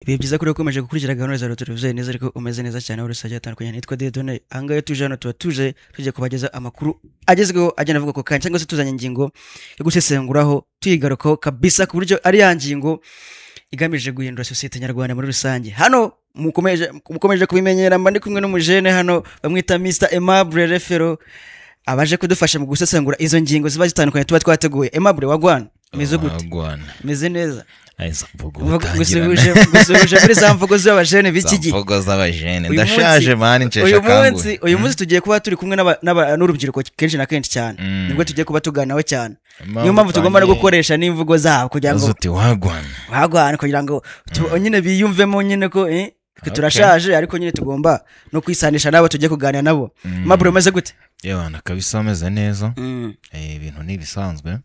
Ibihe byiza kuri ukomeje gukurikira gahunda za televiziyo neza ariko umeze neza cyane uri sajya atandukanye nitwa Dedone ahangahe tuje hano tuba tuje kubageza amakuru agezweho agenda avuga ko kandi cyangwa se tuzanye ingingo yo gusesenguraho tuyigarukaho kabisa ku buryo ari ya ngingo igamije guhindura sosiyete nyarwanda muri rusange. Hano mukomeje kubimenyera mba ndi kumwe n'umujene hano bamwita Mr Aimable Refero abaje kudufasha mu gusesengura izo ngingo ziba zitandukanye tuba twateguye. Aimable wagwana meze gute? Meze neza. Gusubije muri za mvugo z'abajene b'iki gihe. Mvugo z'abajene ndashaje mani ncesha kangu. Uyu munsi tugiye kuba turi kumwe n'urubyiruko kenshi na kenshi cyane. Nibwo tugiye kuba tuganaho cyane. Niyo mpamvu tugomba no gukoresha n'imvugo zabo kugira ngo wagwana kugira ngo nyine biyumvemo nyine ko turashaje ariko nyine tugomba no kwisanisha nabo tugiye kuganira nabo. Mabro maze gute? Yewana kabisa ameze neza. Ibintu ni bisanzwe.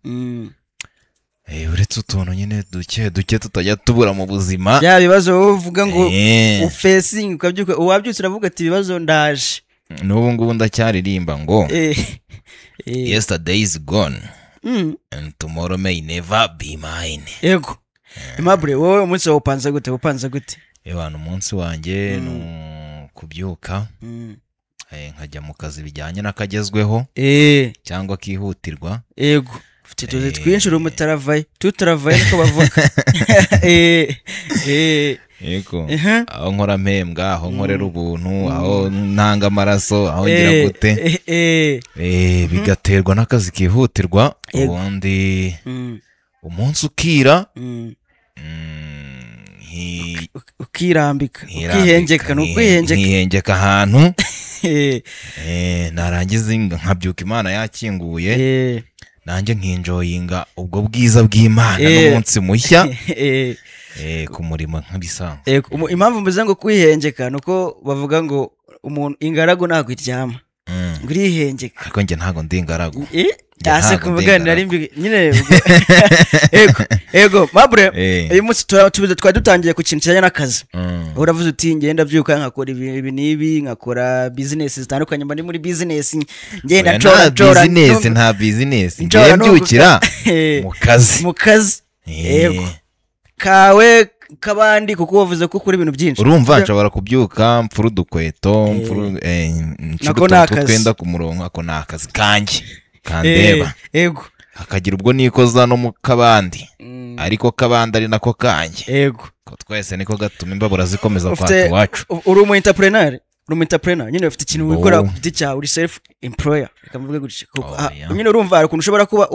Uretse utuntu nyine duke tutajya tubura mu buzima. Ya bibazo uvuga ngo ufacing ukabyuka uwabyutse uravuga ati ibibazo ndaje. N'ubu ngubu ndacyaririmba ngo yesterday is gone and tomorrow may never be mine. Yego. Aimable wowe umunsi wawe upanze gute? Yewana umunsi wanjye no kubyuka nkajya mu kazi bijyanye n'akagezweho cyangwa kihutirwa. Yego. Tuzi twinshi umutaravaye tutaravaye niko bavuga. Yego. Aho nkora mpembwa, aho nkorera ubuntu, aho ntanga amaraso, aho ngira gute. Bigaterwa n'akazi kihutirwa ubundi umunsi ukira ukirambika ukihengeka ahantu narangiza nkabyuka Imana yakinguye nanjye nkinjoyinga ubwo bwiza bw'Imana n'umunsi mushya ku murimo nk'abisanzwe. Impamvu mvuze ngo kwihengeka nuko bavuga ngo umuntu ingaragu ntago iryama ngo irihengeka ariko njye ntago ndi ingaragu. Ase kuvuganira ari nyine ego Aimable uyu munsi twari dutangiye ku kintu kijyanye n'akazi. Uravuze uti ngenda byuka nkakora ibi nibi nkakora business zitandukanye mba ndi muri business ngenda nta business ngiye mbyukira mu kazi. Yego kawe kabandi kuko wavuze ko ukora ibintu byinshi. Urumva nshobora kubyuka mfuru dukweto nako twenda ku murongo ako nakazi kanjye kandeba. Yego akagira ubwo nikoza no mu kabandi ariko kabandi ari nako kanjye. Yego ko twese niko gatuma imbabura zikomeza kwaka iwacu. Uri umu entrepreneur nyine ufite ikintu wikora ku giti cyawe uri self employer bikamuvuga gutya nyine urumva hari ukuntu ushobora kuba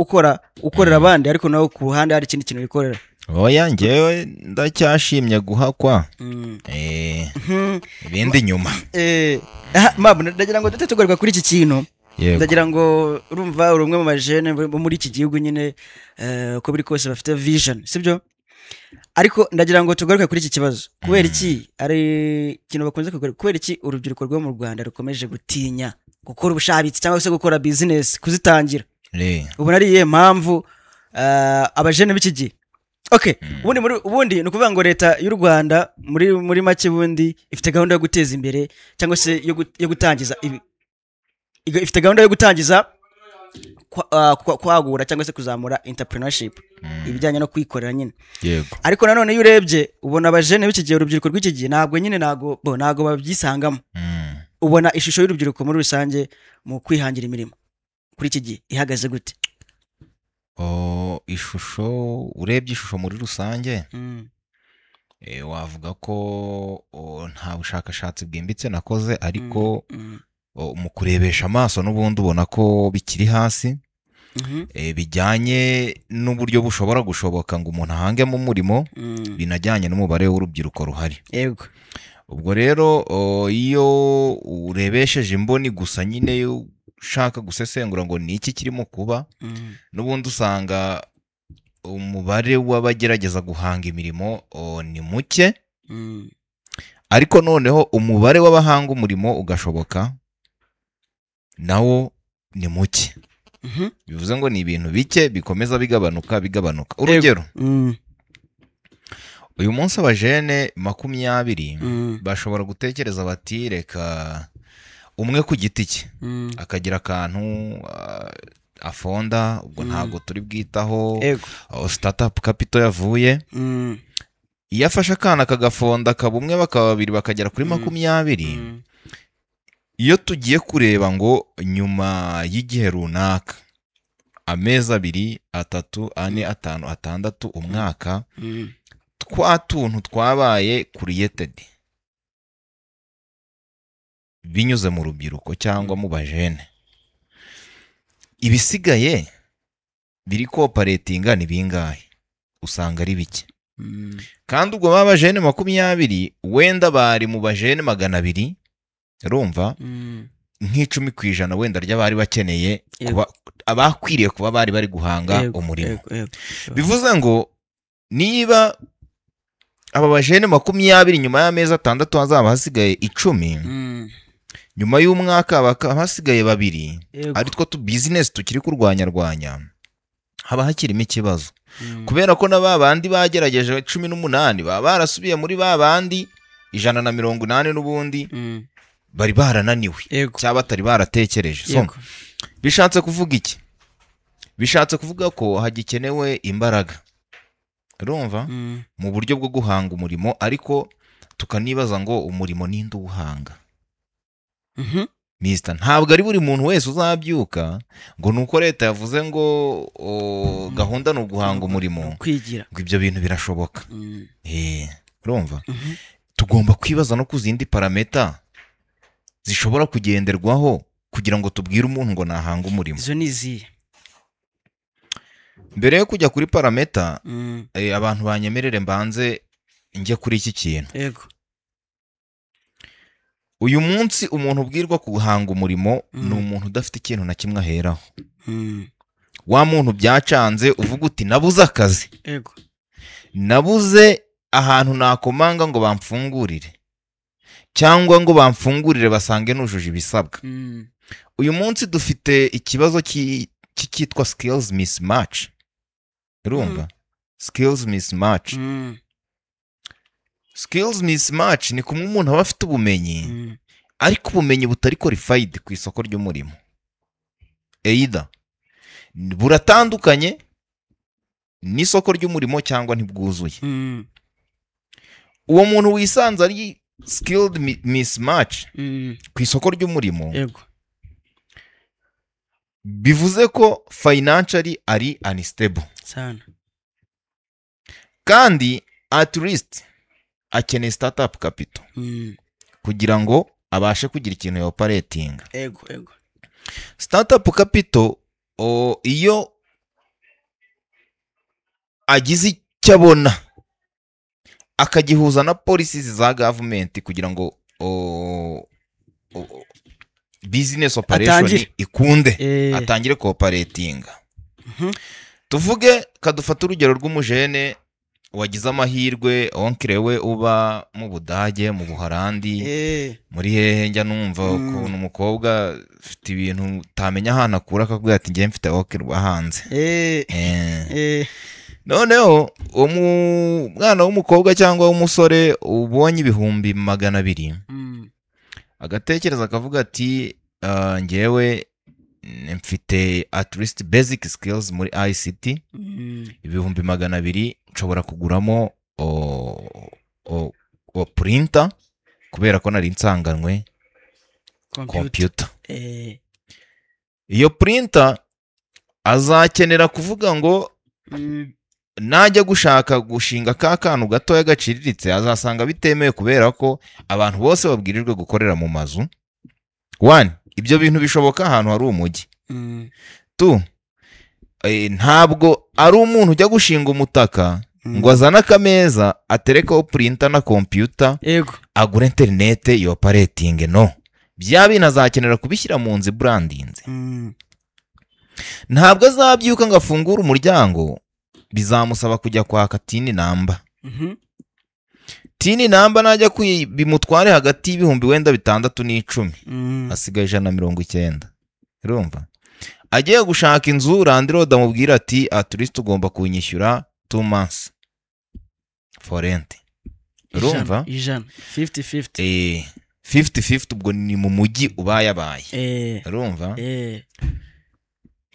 ukorera abandi ariko nawe ku ruhande hari ikindi kintu wikorera. Oya njyewe ndacyashimye guhakwa ibindi nyuma. Mabona ndagira ngo tugaruka kuri iki kintu. Ndagira ngo urumva uri umwe mu bajene bo muri iki gihugu nyine uko biri kose bafite vision sibyo ariko ndagira ngo tugaruke kuri iki kibazo kubera iki ari ikintu bakunze kugora kubera iki urubyiruko rwo mu Rwanda rukomeje gutinya gukora ubushabitsi cyangwa se gukora business kuzitangira. Ubona ari iyihe mpamvu abajene b'iki gihe? Okay, ubundi ni ukuvuga ngo leta y'u Rwanda muri make bundi ifite gahunda yo guteza imbere cyangwa se yo gutangiza ifite gahunda yo gutangiza kwagura cyangwa se kuzamura entrepreneurship ibijyanye no kwikorera nyine. Yego. Ariko nanone iyo urebye ubona abajene b'iki gihe urubyiruko rw'iki gihe ntago babyisangamo. Ubona ishusho y'urubyiruko muri rusange mu kwihangira imirimo kuri iki gihe ihagaze gute? Urebye ishusho muri rusange wavuga ko nta bushakashatsi bwimbitse nakoze ariko mu kurebesha amaso n'ubundi ubona ko bikiri hasi bijyanye n'uburyo bushobora gushoboka ngo umuntu ahangemo umurimo binajyanye n'umubare w'urubyiruko ruhari. Yego. Ubwo rero iyo urebesheje imboni gusa nyine ushaka gusesengura ngo ni iki kirimo kuba n'ubundi usanga umubare w'abagerageza guhanga imirimo ni muke ariko noneho umubare w'abahanga umurimo ugashoboka nawo ni muke. Bivuze ngo ni ibintu bike bikomeza bigabanuka. Urugero uyu munsi abajene 20 bashobora gutekereza bati reka umwe ku giti cye akagira akantu afonda ubwo ntago turi bwitaho startup capital yavuye iyo afashe akana kagafonda kabumwe bakaba babiri bakagera kuri 20, iyo tugiye kureba ngo nyuma y'igihe runaka, amezi 2, 3, 4, 5, 6, umwaka, twa tuntu twabaye created binyuze mu rubyiruko cyangwa mu bajene, ibisigaye biri cooperatinga ni bingahe? Usanga ari bike. Kandi ubwo baba bajene 20 wenda bari mu bajene 200, urumva nk'10% wenda ry'abari bakeneye kuba abakwiriye kuba bari guhanga umurimo. Bivuze ngo niba aba bajene 20 nyuma y'amezi 6 hazaba hasigaye 10, nyuma y'umwaka hasigaye 2, ari two tu business tukiri kurwanya, haba hakirimo ikibazo. Kubera ko n'abandi bagerageje 18 baba barasubiye muri babandi 180 n'ubundi bari barananiwe cyaba batari baratekereje. So bishatse kuvuga iki? Bishatse kuvuga ko hagikenewe imbaraga, urumva, mu buryo bwo guhanga umurimo, ariko tukanibaza ngo umurimo ninde uwuhanga? Mister, ntabwo ari buri muntu wese uzabyuka ngo nuko leta yavuze ngo gahunda no guhanga umurimo kwigira ngo ibyo bintu birashoboka. Urumva, tugomba kwibaza no kuzindi parameta zishobora kugenderwaho kugira ngo tubwire umuntu ngo nahanga umurimo. Izo nizi mbere yo kujya kuri parameta, abantu banyemerere mbanze njye kuri iki kintu. Yego, uyu munsi umuntu ubwirwa guhanga umurimo ni umuntu udafite ikintu na kimwe aheraho. Wa muntu byacanze uvuga uti nabuze akazi, yego, nabuze ahantu nakomanga ngo bamfungurire cyangwa ngo bamfungurire basange nujuje ibisabwa. Uyu munsi dufite ikibazo cyitwa skills mismatch. Urumva, skills mismatch. Skills mismatch ni kumwe umuntu aba afite ubumenyi ariko ubumenyi butari qualified ku isoko ry'umurimo. Either buratandukanye n'isoko ry'umurimo cyangwa ntibwuzuye. Uwo muntu wisanze ari skilled mismatch ku isoko ry'umurimo, yego, bivuze ko financially ari unstable sana, kandi at least akeneye startup capital kugira ngo abashe kugira ikintu operating. Yego, Startup capital iyo agize icyo abona akagihuza na policies za government kugira ngo business operation ikunde, atangire cooperating. Tuvuge kadufata urugero rw'umujene wagize amahirwe, onkire we uba mu Budage, mu Buholandi, muri hehe, njya numva ukuntu umukobwa ufite ibintu utamenya ahantu akura akakubwira ati ngiye mfite onkire rwa hanze. Noneho umwana w'umukobwa cyangwa w'umusore ubonye 200,000 agatekereza akavuga ati ngewe mfite at least basic skills muri ICT, 200,000 nshobora kuguramo printer kubera ko nari nsanganwe computer. Iyo printer azakenera kuvuga ngo najya gushaka gushinga ka kantu gatoya gaciriritse azasanga bitemewe kubera ko abantu bose babwirijwe gukorera mu mazu. Ibyo bintu bishoboka ahantu hari umujyi. Ntabwo ari umuntu ujya gushinga umutaka ngo azane akameza aterekaho printer na computer, agura internet yo operating. No, bya bintu azakenera kubishyira mu nzu brandinze. Ntabwo azabyuka ngo afungure umuryango, bizamusaba kujya kwaka tini namba. Tini namba najya bimutware hagati y'ibihumbi wenda 6 n'10, asigaye 190. Urumva, agiye gushaka inzu landlord amubwira ati at least ugomba kunyishyura 2 months for rent. Urumva, 50-50. 50-50 ubwo ni mu mujyi ubayabaye. Urumva,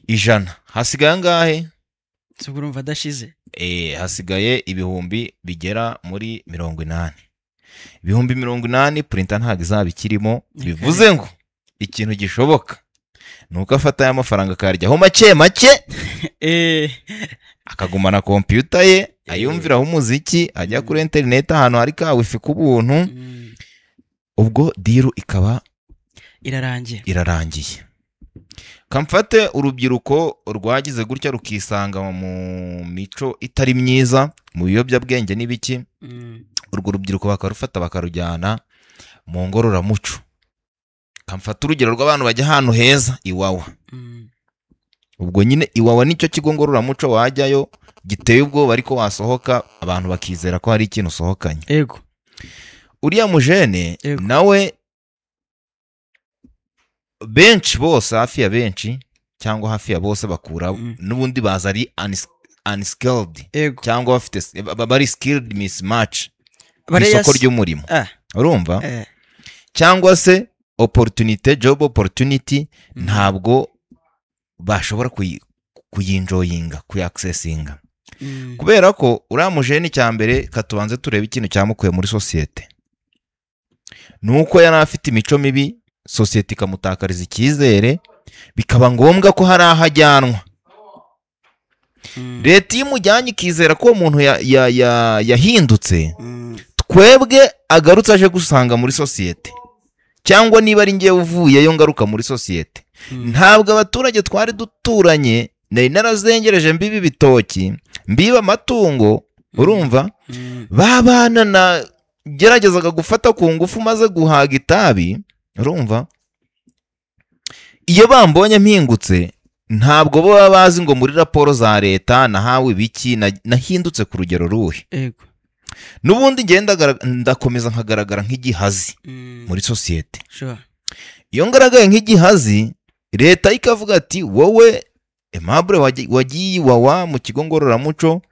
100 hasigaye angahe? urumva adashize. Hasigaye ibihumbi bigera muri 80. Ibihumbi 80 printer ntabwo izaba ikirimo, bivuze ngo ikintu gishoboka nuko afata y'amafaranga akaryaho make make akagumana computer ye ayumviraho umuziki, ajya kuri internet ahantu hari ka wifi ku buntu, ubwo diru ikaba irarangiye. Kamfate urubyiruko rwagize gutya rukisanga mu mico itari myiza, mu biyobyabwenge n'ibiki, urwo rubyiruko bakarufata bakarujyana mu ngororamuco. Kamfata urugero rw'abantu bajya ahantu heza Iwawa. Ubwo nyine Iwawa nicyo kigo ngororamuco wajyayo giteye ubwoba, ariko wasohoka abantu bakizera ko hari ikintu usohokanye. Yego. Uriya mujene nawe benshi bose, hafi ya benshi cyangwa hafi ya bose bakura n'ubundi baza ari unskilled cyangwa bafite bari skilled mismatch ku isoko ry'umurimo. Urumva? Cyangwa se job opportunity ntabwo bashobora kuyinjoyinga, kuyaccessinga. Kubera ko uriya mujene cyambere katubanze turebe ikintu cyamukuye muri societe, nuko yana afite imico mibi, societe ikamutakariza icyizere, bikaba ngombwa ko hari aho ajyanwa. Leta imujyanye ikizera ko umuntu yahindutse, twebwe agarutse aje gusanga muri societe, cyangwa niba ari ngiye uvuyeyo ngaruka muri societe, ntabwo abaturage twari duturanye nari narazengereje mbiba ibitoki, mbiba amatungo, urumva, babana na geragezaga gufata ku ngufu maze guhaga itabi, urumva, iyo bambonye mpingutse ntabwo baba bazi ngo muri raporo za leta nahawe ibiki, nahindutse ku rugero ruhe. N'ubundi ndakomeza nkagaragara nk'igihazi muri societe. Iyo ngaragaye nk'igihazi, leta ikavuga ati wowe Aimable wagiye Iwawa mu kigo ngororamuco,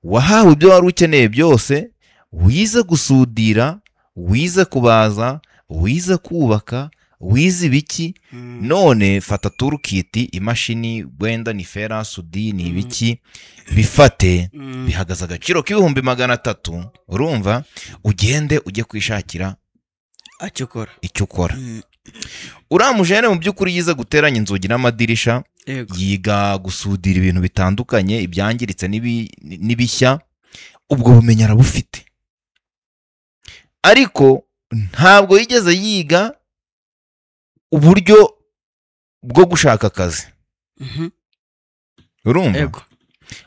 wahawe ibyo wari ukeneye byose, wize gusudira, wize kubaza, wize kubaka, wize ibiki, none fata turukiti, imashini wenda ni ferasudi ni ibiki, bifate bihagaze agaciro k'ibihumbi 300, urumva, ugende ujye kwishakira icyo ukora. Uriya mujene mu by'ukuri yize guteranya inzugi n'amadirisha, yiga gusudira ibintu bitandukanye, ibyangiritse n'ibishya, ubwo bumenyi arabufite, ariko ntabwo yigeze yiga uburyo bwo gushaka akazi. Urumva?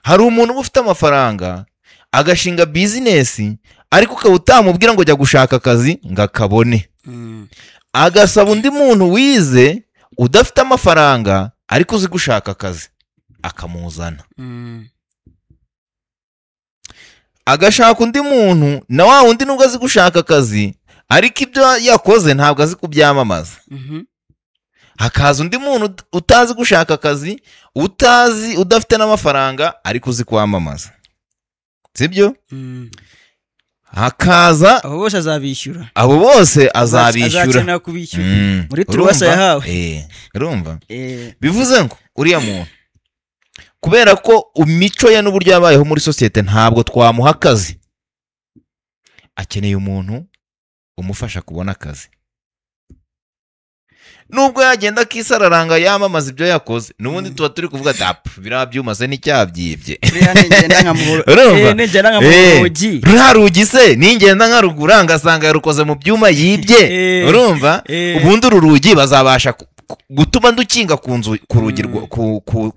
Hari umuntu uba ufite amafaranga agashinga business, ariko ukaba utamubwira ngo jya gushaka akazi ngo akabone. Agasaba undi muntu wize udafite amafaranga ariko uzi gushaka akazi akamuzana. Agashaka undi muntu na wa undi nubwo azi gushaka akazi, ariko ibyo yakoze ntabwo azi kubyamamaza. Hakaza undi muntu utazi gushaka akazi, udafite n'amafaranga ariko uzi kwamamaza. Sibyo? Hakaza abo bose azabishyura. Azakena kubishyura muri turuwasa yahawe. Urumva? Bivuze ngo uriya muntu, kubera ko imico ye n'uburyo yabayeho muri societe ntabwo twamuha akazi, akeneye umuntu umufasha kubona akazi. Nubwo yagenda kisararanga yamamaza ibyo yakoze, nubundi tuba turi kuvuga ati birabyuma se n'icyabyibye. Rugi se ningenda nkarugura ngasanga yarukoze mu byuma yibye, urumva, ubundi uru rugi bazabasha gutuma ndukinga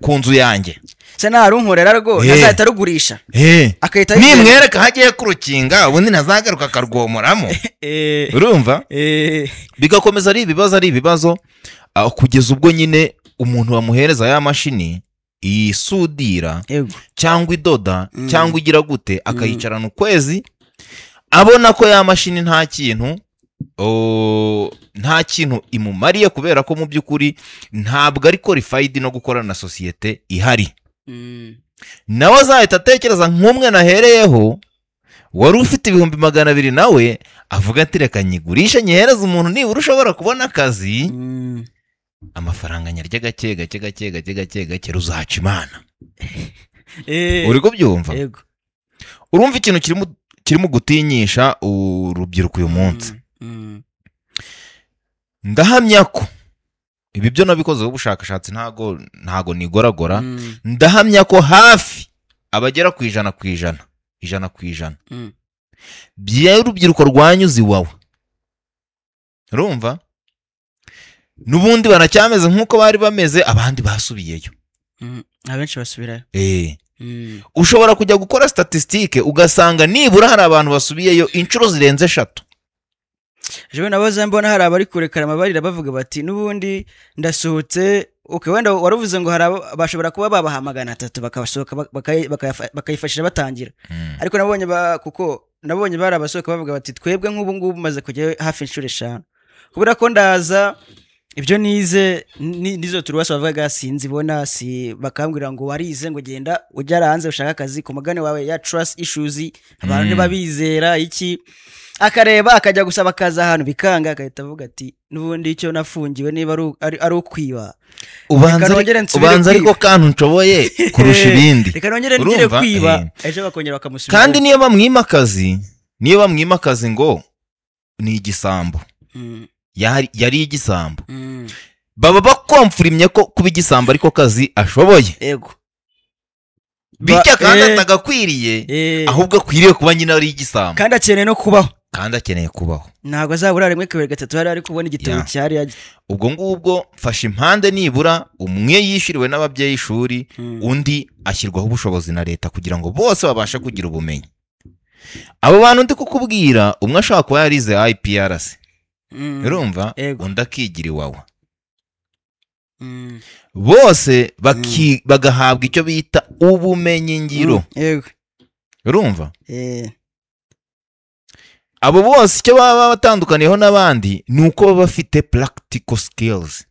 ku nzu yanjye. Se narunkorera rwo nazahita rugurisha, akahita nimwereka hagiye kurukinga, ubundi nazagaruka akarwomoramo. Urumva? Bigakomeza ari ibibazo kugeza ubwo nyine umuntu bamuhereza ya mashini isudira cyangwa idoda cyangwa igira gute, akayicarana ukwezi abona ko ya mashini nta kintu imumariye, kubera ko mu by'ukuri ntabwo ari qualified no gukorana na societe ihari. Nawe azahita atekereza nk'umwe nahereyeho wari ufite 200,000, nawe avuga ati reka nyigurisha nyihereza umuntu nibura ushobora kubona akazi, amafaranga nyarya gake ruzaca Imana. uri kubyumva yego urumva ikintu kirimo gutinyisha urubyiruko uyu munsi ndahamya ko ibi byo nabikozeho ubushakashatsi ntago nigoragora ndahamya ko hafi abagera ku ijana by'urubyiruko rwanyuze iwawe urumva n'ubundi baracyameze nk'uko bari bameze abandi basubiyeyo abenshi basubirayo ushobora kujya gukora statistique ugasanga nibura hari abantu basubiyeyo inshuro zirenze 3 jewe naboze mbona hari abari kurekara amabarira bavuga bati n'ubundi ndasohotse wenda waruvuze ngo hari bashobora kuba babaha 300 bakabasohoka bakayifashisha batangira ariko nabonye bari abasohoka bavuga bati twebwe nk'ubu ngubu maze kujya hafi inshuro 5 kubera ko ndaza ibyo nize nizo turwasa bavuga sinzi bona bakambwira ngo warize ngo genda ujya hanze ushaka akazi ku magane wawe ya trust issues abantu ntibabizera iki akareba akajya gusaba akazi ahantu bikanga akahita avuga ati n'ubundi icyo nafungiwe niba ari ukwiba ubanza ariko kantu nshoboye kurusha ibindi reka nongere ngire kwiba ejo bakongera bakamusubiza kandi niyo bamwima akazi ngo ni igisambo yari igisambo baba bakomfurimye ko kuba igisambo ariko kazi ashoboye yego bitya kandi atagakwiriye ahubwo akwiriye kuba nyine ari igisambo kandi akeneye no kubaho ntabwo azabura rimwe kabiri gatatu hari kubona igitabo cyari yaje ubwo ngubwo mfashe impande nibura umwe yishyuriwe n'ababyeyi ishuri undi ashyirwaho ubushobozi na leta kugira ngo bose babashe kugira ubumenyi abo bantu ndi kukubwira umwe ashaka kuba yarize IPRC urumva undi akigira iwawe bose bagahabwa icyo bita ubumenyi ngiro urumva abo bose icyo baba batandukaniyeho n'abandi ni uko baba bafite practical skills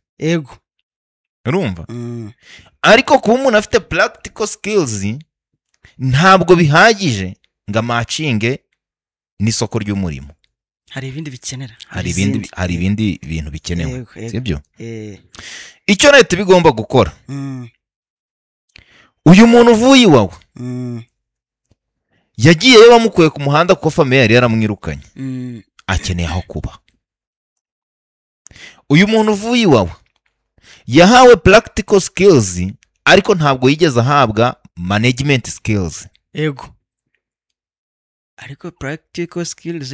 urumva ariko kuba umuntu afite practical skills ntabwo bihagije ngo amacinge n'isoko ry'umurimo hari ibindi bikenera hari ibindi bintu bikenewe sibyo icyo leta bigomba gukora uyu muntu uvuye iwawe yagiyeyo bamukuye ku muhanda kuko famiye yari yaramwirukanye akeneye aho kuba uyu muntu uvuye iwawe yahawe practical skills ariko ntabwo yigeze ahabwa management skills ariko practical skills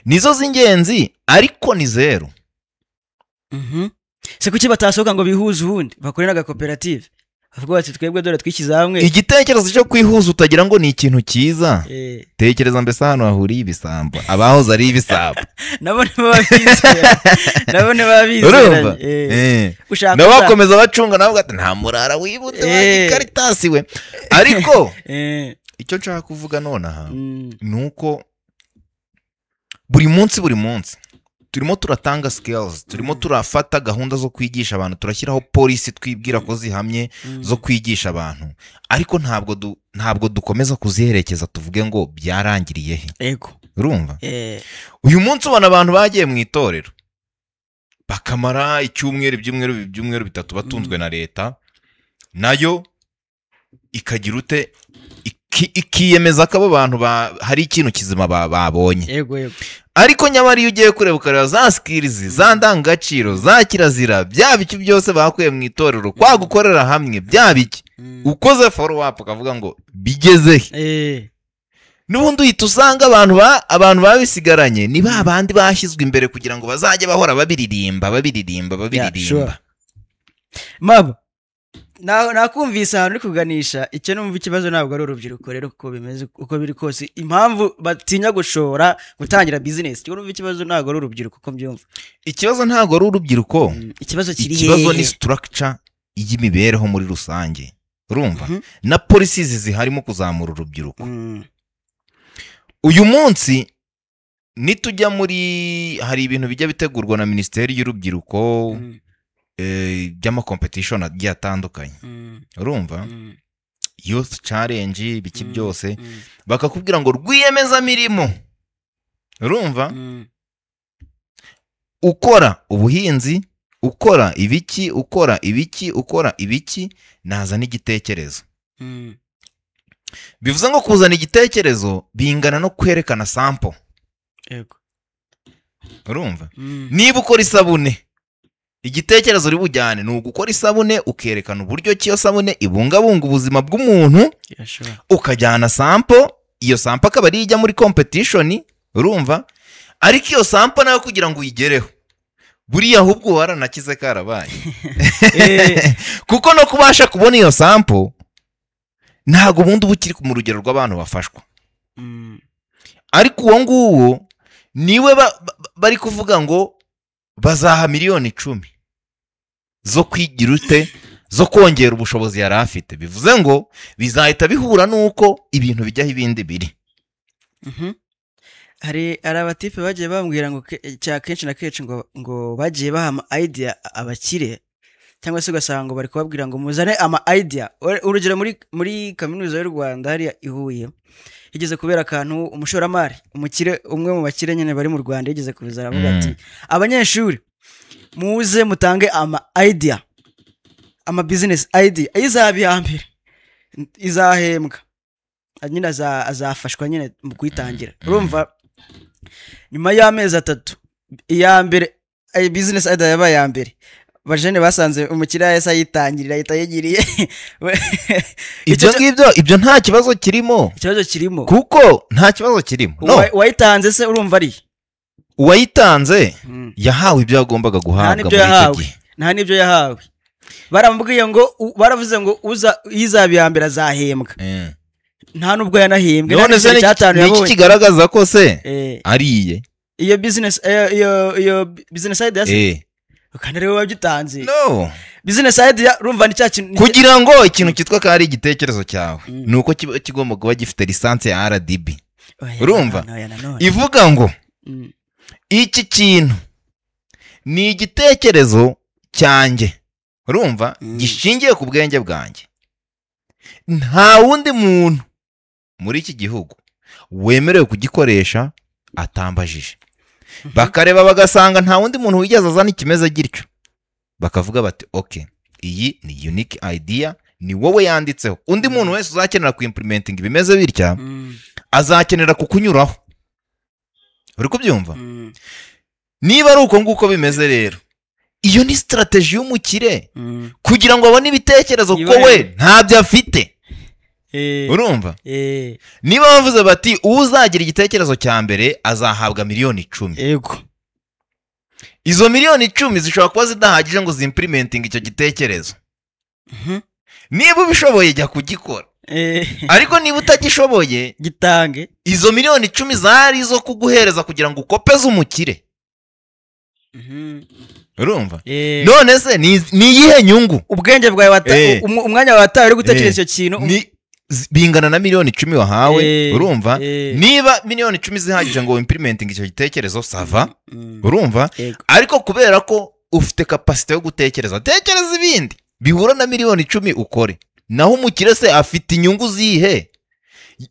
nizo z'ingenzi ariko ni zero se kuki batasohoka ngo bihuze ubundi bakore n'agakoperative bavuga bati twebwe dore twishyize hamwe igitekerezo cyo kwihuza utagira ngo ni ikintu cyiza tekereza mbese hano hahuriye ibisambo abahoze ari ibisambo nabone babizera nabakomeza bacunga navuga ati nta murara wibude Caritas we ariko icyo nshaka kuvuga nonaha nuko buri munsi turimo turatanga skills turimo turafata gahunda zo kwigisha abantu turashyiraho policy twibwira ko zihamye zo kwigisha abantu ariko ntabwo dukomeza kuziherekeza tuvuge ngo byarangiriye he urumva uyu munsi ubona abantu bagiye mu itorero bakamara ibyumweru bitatu batunzwe na leta nayo ikagira ute ikiyemeza ko abo bantu hari ikintu kizima babonye ariko nyamara iyo ugiye kureba ukareba za skills za ndangagaciro za kirazira bya biki byose bakuye mu itorero kwa gukorera hamwe bya biki ukoze follow up ukavuga ngo bigeze n'ubundi uhita usanga abantu babisigaranye ni ba bandi bashyizwe imbere kugira ngo bazajye bahora babiririmba mabo nakumvise ahantu uri kuganisha icyo numva ikibazo ntabwo ari urubyiruko rero kuko bimeze uko biri kose impamvu batinya gushora gutangira business cyo numva ikibazo ntabwo ari urubyiruko uko mbyumva ikibazo ntabwo ari urubyiruko ikibazo ni structure y'imibereho muri rusange urumva na policies ziharimo kuzamura urubyiruko uyu munsi nitujya hari ibintu bijya bitegurwa na Minisiteri y'Urubyiruko by'ama competition agiye atandukanye urumva youth challenge biki byose bakakubwira ngo rwiyemeza mirimo urumva ukora ubuhinzi ukora ibiki naza n'igitekerezo bivuze ngo kuzana igitekerezo bingana no kwerekana sample. Yego. Urumva? Niba ukora isabune, igitekerezo uri bujyane ni ugukora isabune ukerekana uburyo ki iyo sabune ibungabunga ubuzima bw'umuntu, ukajyana sample, iyo sample akaba ari ijya muri competition, urumva? Ariko iyo sample nayo kugira ngo uyigereho buriya ahubwo waranakize karabaye. Kuko no kubasha kubona iyo sample ntago bundi bukiri mu rugero rw'abantu bafashwa. Ariko uwo nguwo niwe bari kuvuga ngo bazaha miliyoni 10 zo kwigira ute, zo kongera ubushobozi yari afite. Bivuze ngo bizahita bihura nuko ibintu bijyaho ibindi biri. Hari abatipe bagiye bambwira ngo kenshi na kenshi ngo bagiye baha idea abakire, cyangwa se ugasanga ngo bari kubabwira ngo muzane ama idea. Urugero muri kaminuza y'u Rwanda hari ihuye igeze kubera akantu umushoramari umukire umwe mu bakire nyene bari mu Rwanda yigeze kubiza aravuga ati abanyeshuri muze mutange ama idea, ama business idea izabiyambere izahembwa nyine azafashwa nyine mu kwitangira. Urumva nyuma y'amezi 3 iya mbere business idea yabaye ya mbere bajene basanze umukiriya yesa yitangirira yitayegiriye. Ibyo nta kibazo kirimo. Ikibazo kirimo kuko nta kibazo kirimo. No, wayitanze se urumva ari uwayitanze yahawe ibyo yagombaga guhabwa muri icyo gihe. Nta nibyo yahawe. Baramubwiye ngo baravuze ngo izabiyambira azahembwa. Nta nubwo yanahembwe. None se niki kigaragaza ko se ariye iyo business idea se kandi rero wagitanze. No, business idea urumva ni cya kintu kugira ngo ikintu kitwa kari igitekerezo cyawe nuko kigomba kuba gifite lisansi ya RDB. Urumva? Ivuga ngo iki kintu ni igitekerezo cyanjye, urumva, gishingiye ku bwenge bwanjye. Nta wundi muntu muri iki gihugu wemerewe kugikoresha atambajije. Bakareba bagasanga nta wundi muntu wigeze azana ikimeze gityo, bakavuga bati okay, iyi ni unique idea, ni wowe yanditseho. Undi muntu wese uzakenera ku implementing bimeze bitya azakenera kukunyuraho. Uri kubyumva? Niba ari uko nguko bimeze rero, iyo ni strategy y'umukire kugira ngo abone ibitekerezo ko we ntabyo afite. Urumva? Niba bavuze bati uzagira igitekerezo cya mbere azahabwa miliyoni 10. Yego. Izo miliyoni 10 zishobora kuba zidahagije ngo zimplementing icyo gitekerezo. Niba ubishoboye jya kugikora. Ariko niba utagishoboye gitange. Izo miliyoni 10 zari zo kuguhereza kugira ngo ukopeze umukire. Urumva? None se ni iyihe nyungu? Ubwenge bwawe umwanya wataye uri gutekereza icyo kintu bingana na miliyoni 10 wahawe. Urumva? Niba miliyoni 10 zihagije ngo implementing icyo gitekerezo sava. Urumva? Ariko kubera ko ufite capacity yo gutekereza, tekereza ibindi bihura na miliyoni 10 ukore. Naho umukire se afite inyungu zihe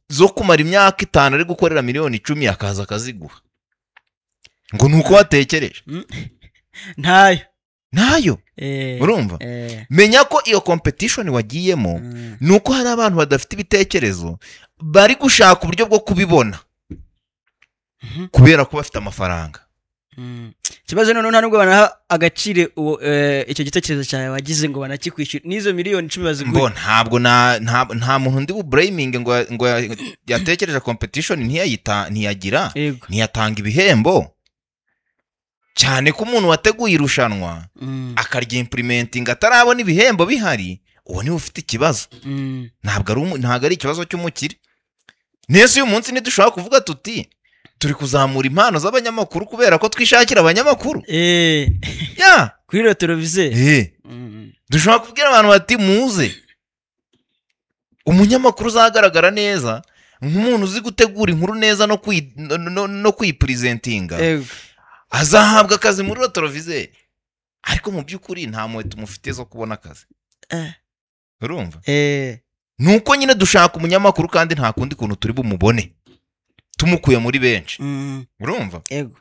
zo kumara imyaka 5 ari gukorera miliyoni 10 akaza akaziguha ngo nuko watekereje? Ntayo. Urumva? Menya ko iyo competition wagiyemo nuko hari abantu badafite ibitekerezo bari gushaka uburyo bwo kubibona kubera ko bafite amafaranga. Kibazo none nta nubwo banaha agacire icyo gitekerezo cyawe wagize ngo banakikwishyura n'izo miliyoni 10 baziguye. Ntabwo nta muntu ndi blaming ngo yatekereje competition ntiyagira ntiyatanga ibihembo. Cyane ko umuntu wateguye irushanwa akarya implementing atarabona ibihembo bihari, uwo ni ufite ikibazo. Ntabwo ari ikibazo cy'umukire. Nese uyu munsi ntidushobora kuvuga tuti turi kuzamura impano z'abanyamakuru kubera ko twishakira abanyamakuru. Kuri iyo televiziyo dushobora kubwira abantu bati muze umunyamakuru uzagaragara neza nk'umuntu uzi gutegura inkuru neza no kuyipresentinga azahabwa akazi muri iyo televiziyo. Ariko mu by'ukuri nta mwe tumufite zo kubona akazi. Urumva? Nuko nyine dushaka umunyamakuru kandi nta kundi kuntu turi bumubone tumukuye muri benshi. Urumva? Yego.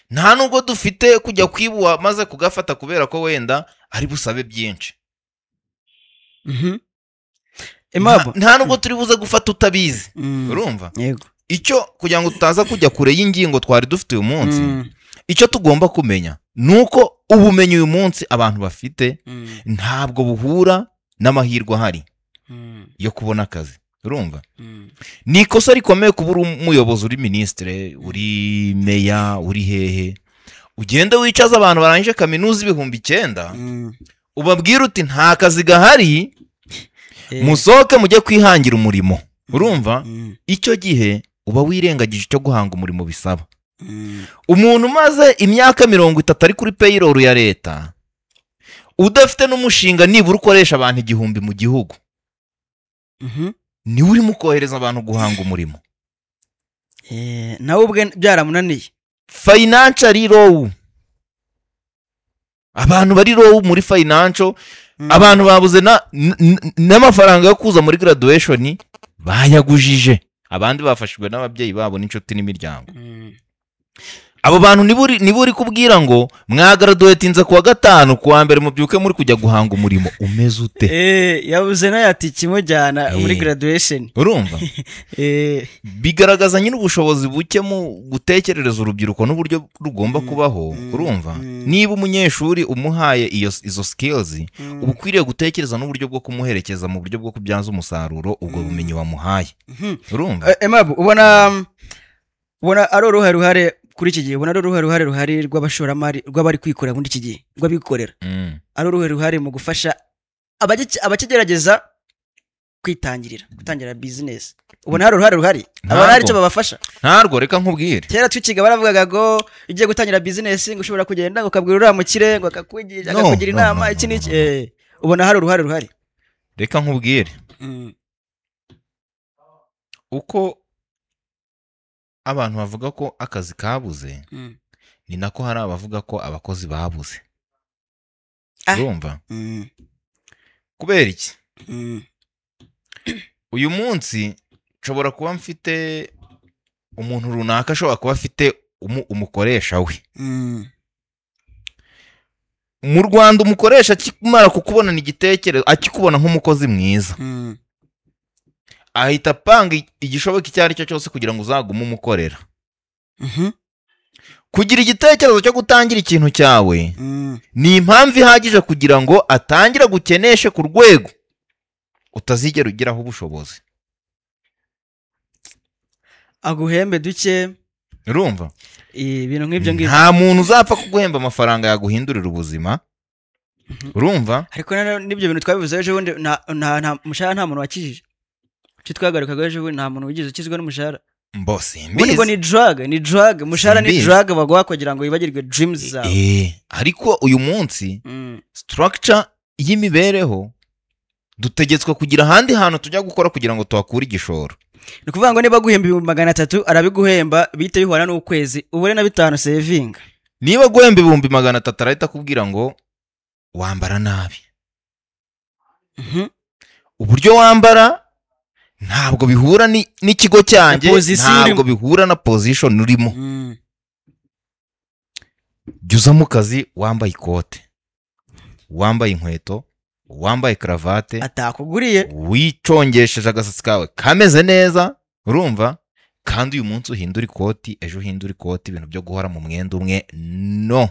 Nta nubwo dufite kujya kwibuwa maze kugafata kubera ko wenda ari busabe byinshi. nta nubwo turi buze gufata utabizi urumva icyo kugira ngo tutaza kujya kure y'ingingo twari dufite uyu munsi icyo tugomba kumenya nuko ubumenyi uyu munsi abantu bafite ntabwo buhura n'amahirwe ahari yo kubona akazi urumva ni ikosa rikomeye kuba uri umuyobozi uri minisitire uri meya uri hehe ugenda wicaza abantu barangije kaminuza 9,000 ubabwira uti nta kazi gahari musohoke mujye kwihangira umurimo urumva icyo gihe uba wirengagije icyo guhanga umurimo bisaba umuntu umaze imyaka 30 ari kuri payroll ya leta udafite n'umushinga nibura ukoresha abantu 1,000 mu gihugu niwe urimo kohereza abantu guhanga umurimo nawe ubwe byaramunaniye financial low abantu bari low muri financial abantu babuze n'amafaranga yo kuza muri graduation bayagujije abandi bafashijwe n'ababyeyi babo n'inshuti n'imiryango abo bantu niburi kubwira ngo mwagaraduatinze kuwa 5 kuwa mbere mubyuke muri kujya guhanga umurimo umeze ute yabuze nayati kimujyana muri graduation urumva bigaragaza nyine ubushobozi buke mu gutekerereza urubyiruko n'uburyo rugomba kubaho urumva niba umunyeshuri umuhaye izo skills ubukwiriye gutekereza n'uburyo bwo kumuherekeza mu buryo bwo kubyaza umusaruro ubwo bumenyi wamuhaye urumva ubona ari uruhare kuri iki gihe ubona ari uruhare ruhari rw'abashoramari rw'abari kwikorera muri iki gihe rw'abikorera ari uruhare mu gufasha abakigerageza gutangira business ubona hari uruhare ruhari abari icyo babafasha ntarwo reka nkubwire kera twikiga baravugaga ngo igiye gutangira business ngo ushobora kugenda ngo ukabwira uramukire ngo akakugira inama iki n'iki ubona hari uruhare ruhari reka nkubwire uko abantu bavuga ko akazi kabuze ni nako hari abavuga ko abakozi babuze urumva kubera iki uyu munsi nshobora kuba mfite umuntu runaka ashobora kuba afite umukoresha we mu Rwanda umukoresha akimara kukubona igitekerezo akikubona nk'umukozi mwiza ahita apanga igishoboka icyo ari cyo cyose kugira ngo uzagume umukorera kugira igitekerezo cyo gutangira ikintu cyawe ni impamvu ihagije kugira ngo atangire gukeneshe ku rwego utazigera ugiraho ubushobozi aguhembe duke urumva ibintu nk'ibyo ngibyo nta muntu uzapfa kuguhemba amafaranga yaguhindurira ubuzima urumva ariko n'ibyo bintu twabivuze ejo bundi nta mushahara nta muntu wakijije twagarukaga ejo bundi nta muntu wigeze ukizwa n'umushahara mbose mbizi ni drug umushahara ni drug baguha kugira ngo wibagirwe dreams zawe ariko uyu munsi structure y'imibereho dutegetswe kugira ahandi hantu tujya gukora kugira ngo tuhakure igishoro ni ukuvuga ngo niba guhemba 300 arabiguhemba bihita bihura n'ukwezi ubure na 5 saving niba guhemba 300 arahita akubwira ngo wambara nabi uburyo wambara ntabwo bihura n'ikigo cyanjye ntabwo bihura na position urimo jya mu kazi wambaye ikote wambaye inkweto wambaye cravate atakuguriye wicongesheje agasatsi kawe kameze neza urumva kandi uyu munsi uhindura ikoti ejo uhindura ikoti ibintu byo guhora mu mwenda umwe no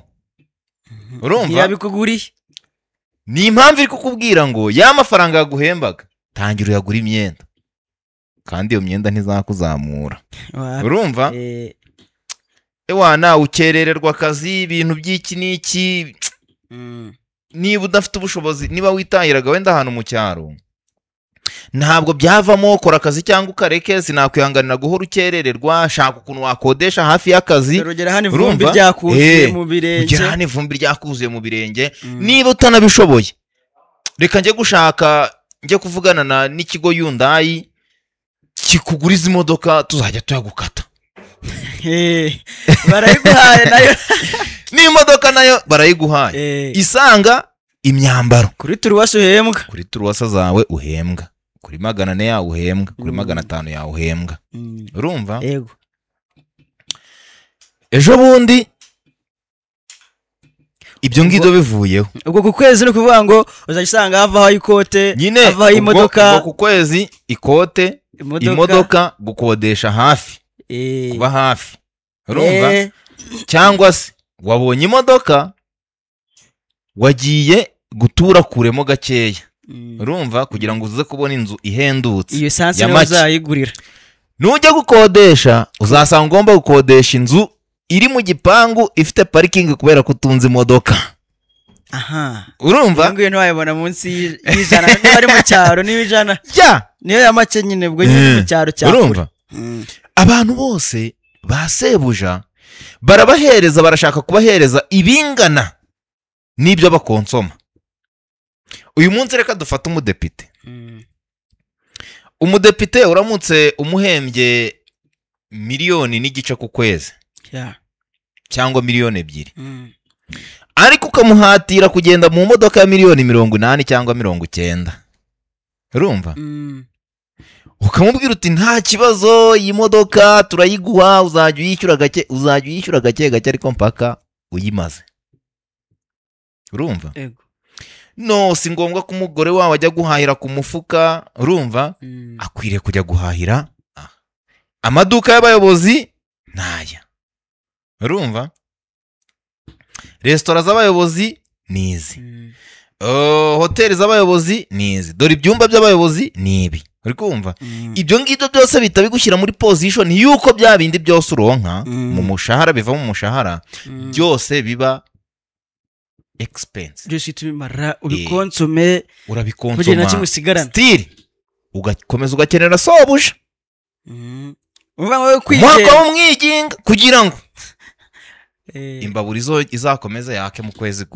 urumva yabikuguriye ni impamvu iri kukubwira ngo ya mafaranga yaguhembaga tangira uyagura imyenda kandi iyo myenda ntizakuzamura urumva nawe ukerererwa akazi ibintu by'iki n'iki niba udafite ubushobozi niba witahiraga wenda ahantu mu cyaro ntabwo byavamo kora akazi cyangwa ukareke sinakwihanganira guhora ukerererwa shaka ukuntu wakodesha hafi y'akazi urugero hano ivumbi ryakuzuye mu birenge ugera hano ivumbi ryakuzuye mu birenge niba utanabishoboye reka njye gushaka njye kuvugana n'ikigo Hyundai kikuguriza imodoka tuzajya tuyagukata barayiguhaye nayo n'imodoka nayo barayiguhaye isanga imyambaro kuri turuwasa uhembwa kuri turuwasa zawe uhembwa kuri 400 yawe uhembwa kuri 500 yawe uhembwa urumva yego ejo bundi ibyo ngibyo bivuyeho. Ubwo ku kwezi no kuvuga ngo uzajya usanga havaho ikote, havaho imodoka. Ubwo ku kwezi ikote, imodoka, gukodesha hafi, kuba hafi, urumva? Cyangwa se wabonye imodoka wagiye gutura kuremo gakeya, urumva, kugira ngo uze kubona inzu ihendutse. Iyo sanse uzayigurira. Nujya gukodesha uzasanga ugomba gukodesha inzu iri mu gipangu ifite parikingi kubera ko utunze imodoka. Aha, urumva? Ngo ntiwayibona munsi y'ijana, niba ari mu cyaro n'ijana. Niyo ya make nyine, ubwo nyine mu cyaro cyakure. Urumva? Abantu bose basebuja barabahereza, barashaka kubahereza ibingana n'ibyo bakonsoma. Uyu munsi reka dufate umudepite. Umudepite uramutse umuhembye 1.5 miliyoni ku kwezi, cyangwa 2 miliyoni, ariko ukamuhatira kugenda mu modoka ya 1.80 miliyoni cyangwa 90. Urumva? Ukamubwira uti nta kibazo, iyi modoka turayiguha, uzajya uyishyura gake gake ariko mpaka uyimaze. Urumva? No, si ngombwa ko umugore wawe ajya guhahira ku mufuka, urumva? Akwiriye kujya guhahira amaduka y'abayobozi naya, urumva? Resitora z'abayobozi nizi, hoteli z'abayobozi nizi, dore ibyumba by'abayobozi nibi. Uri kumva? Ibyo ngibyo byose bita bigushyira muri position yuko bya bindi byose uronka mu mushahara, biva mu mushahara, byose biba expense. Byose tubimara ubikonsome, urabikonsoma kugira kimwe usigarana. Still ugakomeza ugakenera sobuja. Uvuga ngo kwigenda umwiginga kugira ngo imbaburi izakomeza yake mu kwezi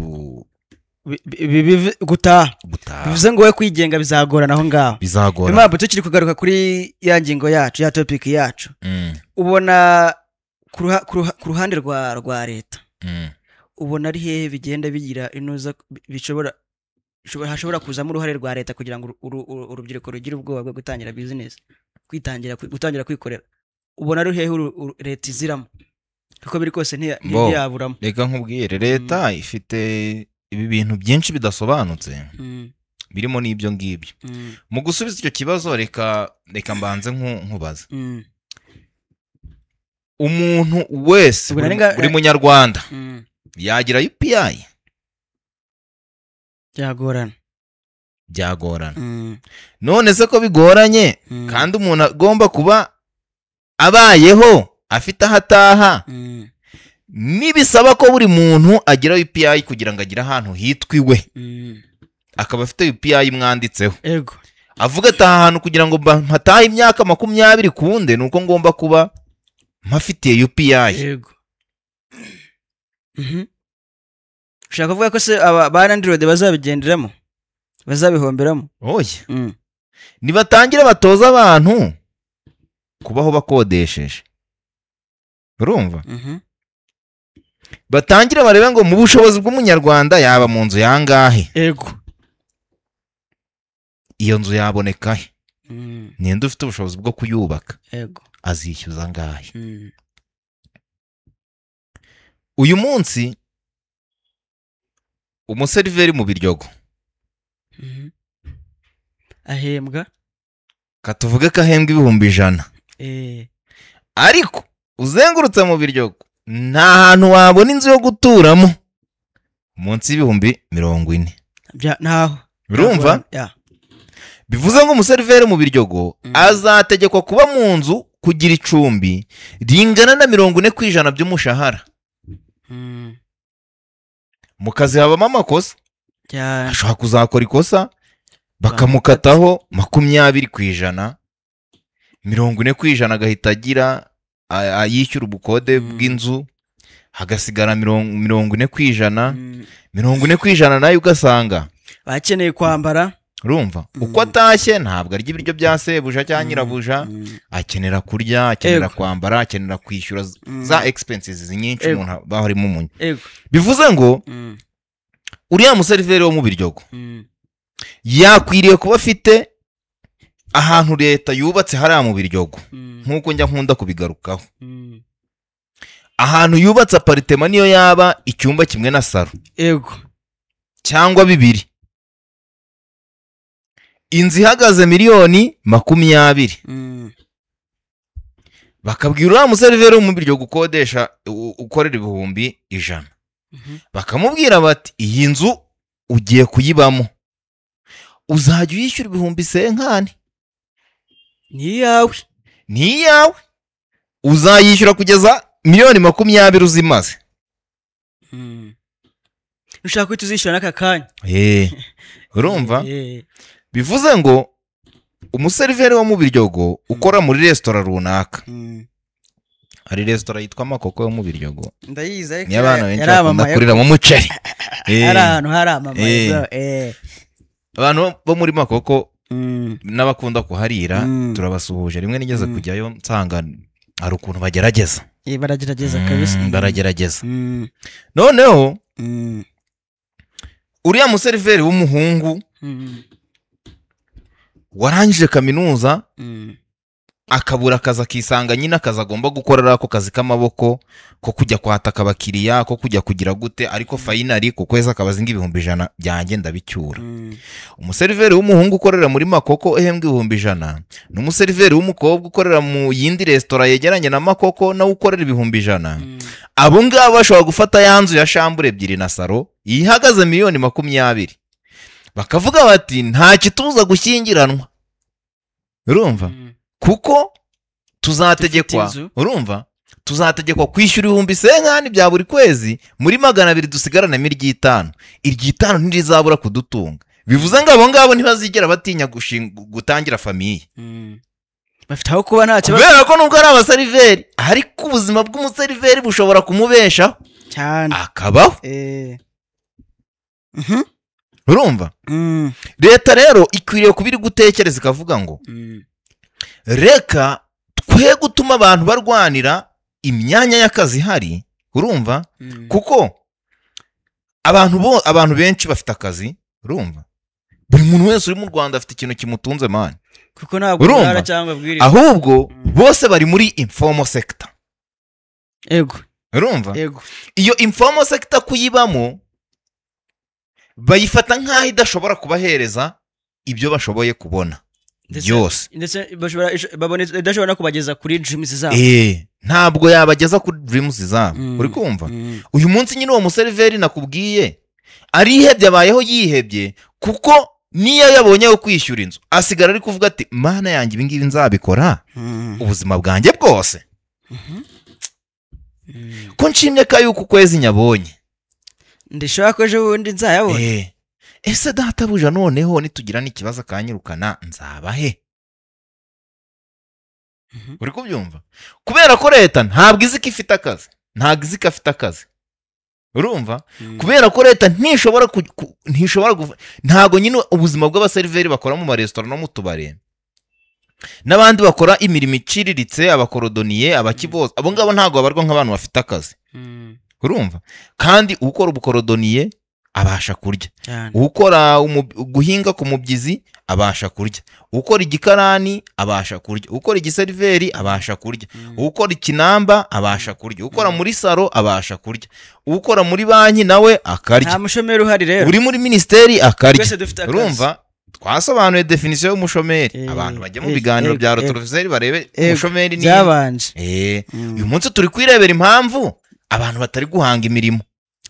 gutaha. Bivuze ngo we kwigenga bizagorana aho ngaho. Bizagorana. Impamvu tukiri kugaruka kuri ya ngingo yacu, ya topic yacu. Ubona ku ruhande rwa leta. Ubona ari hehe bigenda bigira inuza hashobora kuzamo uruhare rwa leta kugira ngo urubyiruko rugire ubwoba bwo gutangira business, gutangira kwikorera. Ubona ari hehe leta iziramo? Kuko biri kose ntiyaburamo. Reka nkubwire, leta ifite ibi bintu byinshi bidasobanutse, birimo n'ibyo ngibyo. Mu gusubiza icyo kibazo reka mbanze nkubaza. Umuntu wese buri munyarwanda yagira UPI? Byagorana. None se ko bigoranye kandi umuntu agomba kuba abayeho afite ahataha, nibisaba ko buri muntu agira UPI kugira ngo agire ahantu hitwiwe, akaba afite UPI mwanditseho, avuga ati aha hantu kugira ngo mpatahe imyaka 20 kunde nuko ngomba kuba mpafitiye UPI. Ushaka kuvuga ko se ba landlord bazabigenderamo, bazabihomberamo? Oya, nibatangira batoza abantu kubaho bakodesheje, urumva? Batangira barebe ngo mu bushobozi bw'umunyarwanda yaba mu nzu yangahe, iyo nzu yaboneka he, ninde ufite ubushobozi bwo kuyubaka, azishyuza ngahe. Uyu munsi umuseriveri mu Biryogo ahembwa, katuvuge ko ahembwa 100,000, ariko uzengurutse mu Biryogo nta hantu wabona inzu yo guturamo munsi y'40,000. Naho urumva? Bivuze ngo umuseriveri mu Biryogo azategekwa kuba mu nzu kugira icumbi ringana na 40% by'umushahara. Mu kazi habamo amakosa, ashobora kuzakora ikosa bakamukataho 20%, 40% agahita agira yishyura ubukode bw'inzu, hagasigara 40%, 40% nayo ugasanga bakeneye kwambara. Urumva? Uko atashye ntabwo arya ibiryo bya sebuja cyangwa nyirabuja, akenera kurya, akenera kwambara, akenera kwishyura za expenses nyinshi umuntu baharimo umunyu. Bivuze ngo uriya museriveri wo mu Biryogo yakwiriye kuba afite ahantu leta yubatse hariya mu Biryogo, nk'uko njya nkunda kubigarukaho. ahantu yubatse aparitema niyo yaba icyumba kimwe na saro yego cyangwa 2, inzu ihagaze miliyoni 20, bakabwira uriya museriveri w'umubiryo gukodesha ukorera 100,000, bakamubwira bati iyi nzu ugiye kuyibamo uzajya uyishyura 50,000, ni iyawe uzayishyura kugeza miliyoni 20 uzimaze. ushaka ko tuzishyura n'aka kanya. Urumva bivuze ngo umuseriveri wo mu Biryogo ukora muri resitora runaka, hari resitora yitwa Makoko yo mu Biryogo, ndayiza ni abana benshi bakunda kurira mu muceri, hari ahantu hari amama, abantu bo muri Makoko n'abakunda kuharira turabasuhuje. Rimwe nigeze kujyayo nsanga hari ukuntu bagerageza, baragerageza kabisa, baragerageza. Noneho uriya museriveri w'umuhungu warangije kaminuza akabura akazi, akisanga nyine akazi agomba gukorera ako kazi k'amaboko ko kujya kwataka abakiriya, ko kujya kugira gute, ariko finally ku kwezi akabaza 100,000 byanjye ndabicyura. Umuseriveri w'umuhungu ukorera muri Makoko ehembwa 100,000, n'umuseriveri w'umukobwa ukorera mu yindi resitora yegeranye na Makoko nawe ukorera 100,000, abo ngabo bashobora gufata yanzu ya shambure 2 na saro ihagaze miliyoni 20, bakavuga bati nta kituza gushyingiranwa. Urumva kuko tuzategekwa, urumva tuzategekwa kwishyura 50,000 bya buri kwezi, muri 200 dusigarana 50, 50 ntirizabura kudutunga. Bivuze ngo abo ngabo ntibazigera batinya gutangira famiye, bafite aho kuba nta kibazo, kubera ko nubwo ari abaseriveri ariko ubuzima bw'umuseriveri bushobora kumubeshaho cyane akabaho. Urumva leta rero ikwiriye kubiri gutekereza ikavuga ngo reka twe gutuma abantu barwanira imyanya y'akazi hari. Urumva kuko abantu benshi bafite akazi. Urumva buri muntu wese uri mu Rwanda afite ikintu kimutunze mani, kuko ntabwo bwara cyangwa bwirira, ahubwo bose bari muri informal sector. Yego. Urumva iyo informal sector kuyibamo bayifata nk'aho idashobora kubahereza ibyo bashoboye kubona byose, ndetse idashobora no kubageza kuri dreams zabo. Ntabwo yabageza kuri dreams zabo. Uri kumva uyu munsi nyine uwo museriveri nakubwiye arihebye, abayeho yihebye, kuko niyo yabonye yo kwishyura inzu asigara ari kuvuga ati mana yanjye ibi ngibi nzabikora ubuzima bwanjye bwose, ko nshimye ko yuko ukwezi nyabonye ndishaka ko ejo bundi nzayabona. Ese databuja noneho nitugira n'ikibazo akanyirukana nzaba he? Uri kubyumva? Kubera ko leta ntabwo izi ko ifite akazi, ntabwo izi ko afite akazi. Urumva kubera ko leta ntishobora ntabwo nyine ubuzima bw'abaseriveri bakora mu maresitora no mu tubare n'abandi bakora imirimo iciriritse, abakorodoniye, abakibose, abo ngabo ntabwo babarwa nk'abantu bafite akazi. Urumva kandi ukora ubukorodoniye abasha kurya, ukora guhinga ku mubyizi abasha kurya, ukora igikarani abasha kurya, ukora igiseriveri abasha kurya, ukora ikinamba abasha kurya, ukora muri saro abasha kurya, ukora muri banki nawe akarya. Nta mushomeri uhari rero, uri muri ministeri akarya. Urumva twasobanuye definition y'umushomeri, abantu bajya mu biganiro bya rotorofiseri barebe umushomeri ni byabanje. Uyu munsi turi kwirebera impamvu abantu batari guhanga imirimo.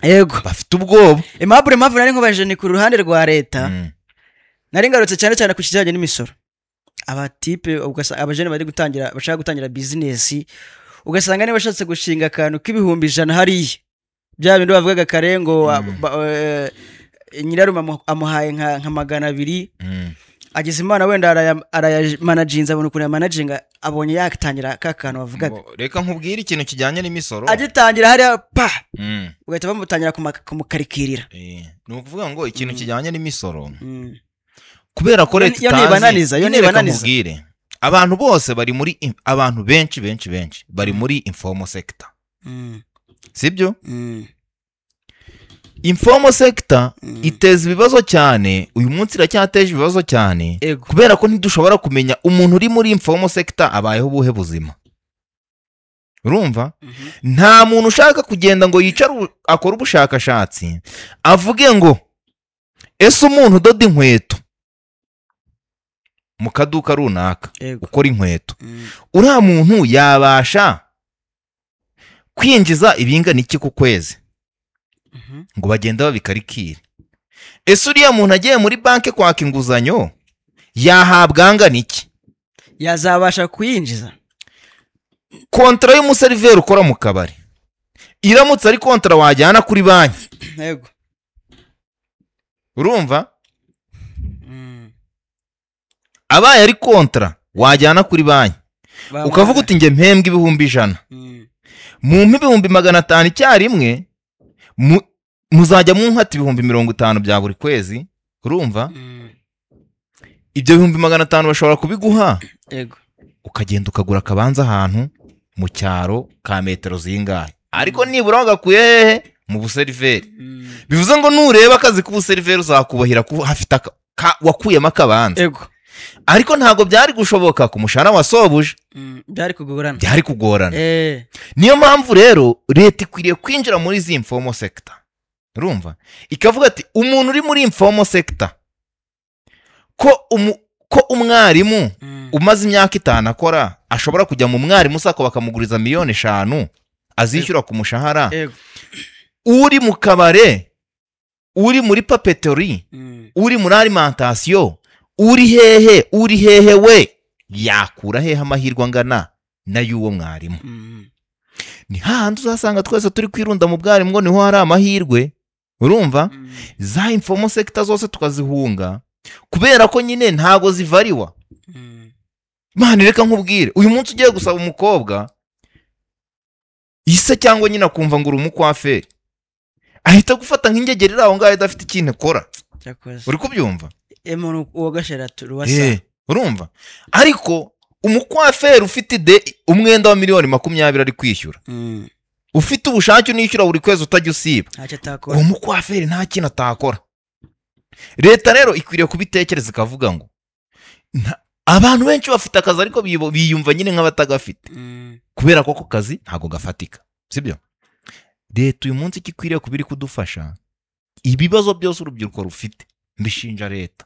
Yego, bafite ubwoba. Impamvu nari nkubaje ni ku ruhande rwa leta, nari ngarutse cyane ku kijyanye n'imisoro. Abatipe abajene bari gutangira, bashaka gutangira business, ugasanga niba bashatse gushinga akantu k'100,000 hariya, bya bindi bavugaga karengo nyiraruma amuhaye nka 200, ageze Imana wenda arayamanaginza, abona ukuntu yamanaginga, abonye yakitangira kakantu bavugaga. Reka nkubwire ikintu kijyanye n'imisoro, agitangira hariya pa ugahita bamutangira kumukarikirira. Ni ukuvuga ngo ikintu kijyanye n'imisoro, kubera ko leta itazi, abantu bose bari muri, abantu benshi bari muri informal sector, sibyo? Informal sector iteza ibibazo cyane, uyu munsi iracyateje ibibazo cyane, kubera ko ntidushobora kumenya umuntu uri muri informal sector abayeho ubuhe buzima. urumva nta muntu ushaka kugenda ngo yicare akora ubushakashatsi avuge ngo ese umuntu udoda inkweto mu kaduka runaka ukora inkweto uriya muntu yabasha kwinjiza ibingana iki ku kwezi ngo bagenda babikarikire ese uriya muntu agiye muri banki kwaka inguzanyo yahabwa angana iki yazabasha kuyinjiza kontra y'umuseriveri ukora mu kabari iramutse ari kontra wajyana kuri banki yego urumva abaye ari kontra wajyana kuri banki ukavuga uti nge mpembwe ibihumbi 100 mu ibihumbi 500 icyarimwe muzajya munkata ibihumbi 50 bya buri kwezi urumva ibyo bihumbi 500 bashobora kubiguha yego ukagenda ukagura akabanza ahantu mu cyaro ka metero zingahe ariko nibura wagakuye hehe mu buseriveri bivuze ngo nureba akazi k'ubuseriveri uzakubahira hafite wakuyemo akabanza yego ariko ntago byari gushoboka ku mushahara wasobuje byari kugorana niyo mpamvu rero leta ikwiriye kwinjira muri izi informal sector urumva ikavuga ati umuntu uri muri informal sector ko umwarimu umaze imyaka 5 akora ashobora kujya mu mwarimu sako bakamuguriza miliyoni 5 azishyura ku mushahara uri mu kabare uri muri papeterie uri muri alimentation uri hehe we yakura hehe amahirwe angana na y'uwo mwarimu ni hahandi uzasanga twese turi kwirunda mu bwarimu ngo niho hari amahirwe urumva za informal sector zose tukazihunga kubera ko nyine ntago zivariwa mani reka nkubwire uyu munsi ugiye gusaba umukobwa ise cyangwa nyine akumva ngo uri umukwaferi ahita gufata nk'ingegerera aho ngaho idafite ikintu akora uri kubyumva uwo gashera turuwasa urumva ariko umukwaferi ufite umwenda wa miliyoni 20 ari kwishyura ufite ubushake unishyura buri kwezi utajya usiba uwo mukwaferi nta kintu atakora leta rero ikwiriye kubitekereza ikavuga ngo abantu benshi bafite akazi ariko biyumva nyine nk'abatagafite kubera ko kazi ntago gafatika sibyo leta uyu munsi ikwiriye kubiri kudufasha ibibazo byose urubyiruko rufite mbishinja leta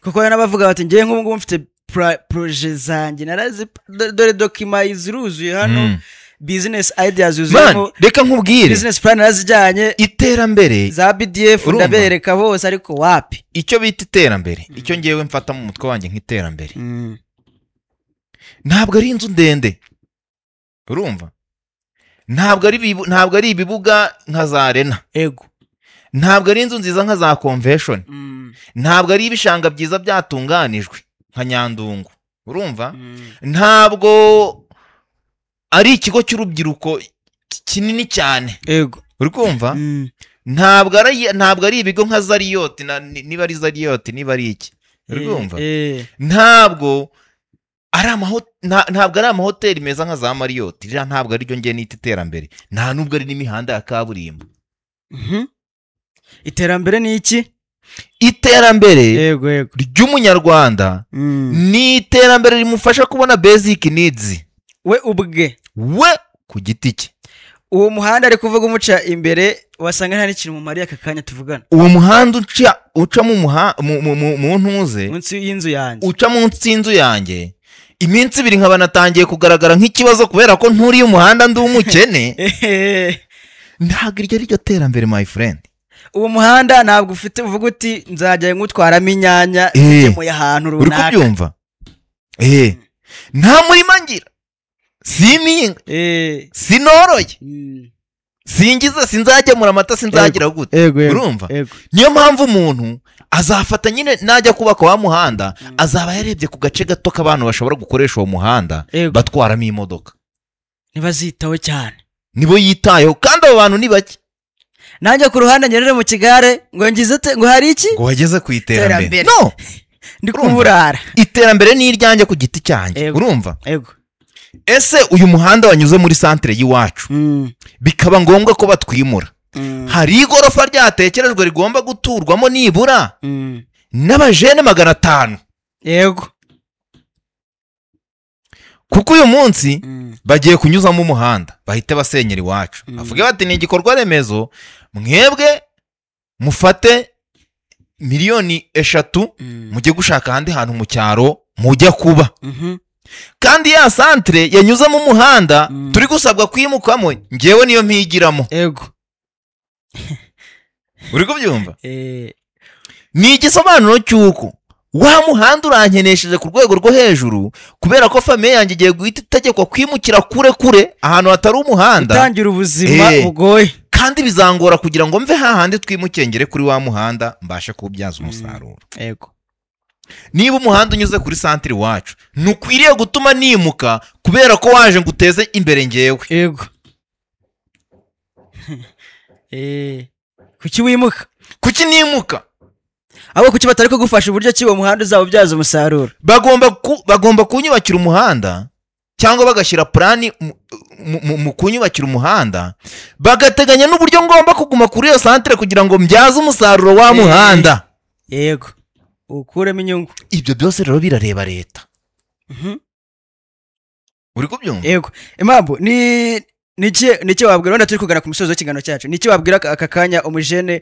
kuko n'abavuga bati ngiye nk'ubu mfite projet zanjye narazi dore document ziruzuye hano business ideas yuzuyemo reka nkubwire business plan narazijyanye iterambere za BDF ndabereka bose ariko wapi icyo bita iterambere icyo ngiyewe mfata mu mutwe wanjye nk'iterambere ntabwo ari inzu ndende urumva ntabwo ari ibibuga nka za arena ego ntabwo ari inzu nziza nka za convention ntabwo ari ibishanga byiza byatunganijwe nka Nyandungu urumva ntabwo ari ikigo cy'urubyiruko kinini cyane ego uri kumva ntabwo ari ibigo nka Zariyoti niba ari Zariyoti niba ari iki uri kumva ntabwo ari amahoteli meza nka za Mariyoti ntabwo ari ryo ngiye nita iterambere nta nubwo ari n'imihanda ya kaburimbo iterambere ni iki iterambere ry'umunyarwanda ni iterambere rimufasha kubona basic needs we ubwe ku giti cye uwo muhanda ari kuvuga umuca imbere wasanga nta n'ikintu mu Mariya aka kanya tuvugana uwo muhanda uca mu ntuze munsi y'inzu yanjye uca munsi y'inzu yanjye iminsi 2 nkaba natangiye kugaragara nk'ikibazo kubera ko nturiye umuhanda ndi umukene ntabwo iryo ari ryo terambere my friend uwo muhanda ntabwo ufite uvuga uti nzajya ngutwaramo inyanya zigemuye ahantu runaka uri kubyumva nta murima ngira siminga sinoroye singiza sinzagemura amata sinzagira gute urumva niyo mpamvu umuntu azafata nyine najya kubaka wa muhanda azaba yarebye ku gace gato k'abantu bashobora gukoresha uwo muhanda batwaramo imodoka ntibazitaho cyane nibo yitayeho kandi abo bantu ni bake nanjye ku ruhande nyerere mu kigare ngo ngize ngo hari iki ngo wageze ku iterambere no ndi kuburara iterambere ni iryanjye ku giti cyanjye urumva yego ese uyu muhanda wanyuze muri centre y'iwacu bikaba ngombwa ko batwimura hari igorofa ryatekerejwe rigomba guturwamo nibura n'abajene 500 yego kuko uyu munsi bagiye kunyuzamo umuhanda bahite basenyera iwacu avuga bati ni igikorwa remezo mwebwe mufate miliyoni 3 mujye gushaka ahandi hantu mu cyaro mujya kuba kandi ya santere yanyuzamo umuhanda turi gusabwa kwimukamo ngewe niyo mpigiramo yego uri kubyumva ni igisobanuro cy'uko wa muhanda urankenesheje ku rwego rwo hejuru kubera ko famiye yanjye igiye guhita itegekwa kwimukira kure ahantu hatari umuhanda utangira ubuzima bugoye kandi bizangora kugira ngo mve hahandi twimukengere kuri wa muhanda mbashe kubyaza umusaruro yego niba umuhanda unyuze kuri santere wacu nukwiriye gutuma nimuka kubera ko waje nguteze imbere ngewe yego kuki wimuka kuki nimuka abo kuki batari kugufasha uburyo ki uwo muhanda uzaba ubyaza umusaruro bagomba kunyubakira umuhanda cyangwa bagashyira plani mu kunyubakira umuhanda bagateganya n'uburyo ngomba kuguma kuri iyo santere kugira ngo mbyaze umusaruro wa muhanda yego ukuremo inyungu ibyo byose rero birareba leta uri kubyumva yego impamvu niki wabwira wenda turi kugana ku musozo w'ikiganiro cyacu niki wabwira aka kanya umujene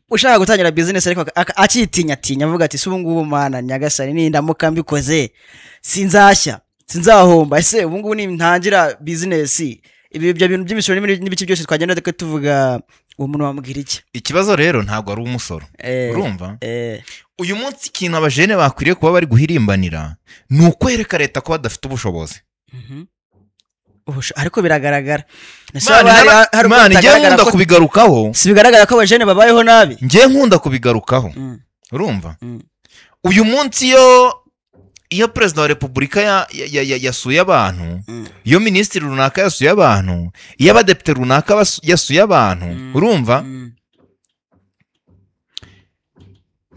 ushaka gutangira business ariko akitinya avuga ati ubu ngubu mana nyagasani nindamuka mbikoze sinzahomba ese ubu ngubu nintangira business ibi bya bintu by'imisoro n'ibiki byose twagenda tuvuga uwo muntu wamubwira iki ikibazo rero ntabwo ari umusoro urumva uyu munsi ikintu abajene bakwiriye kuba bari guhirimbanira ni ukwereka leta ko badafite ubushobozi ariko biragaragara mani njye nkunda kubigarukaho si bigaragara ko abajene babayeho nabi njye nkunda kubigarukaho urumva uyu munsi iyo perezida wa repubulika yasuye abantu iyo minisitiri runaka yasuye abantu iyo abadepite runaka yasuye abantu urumva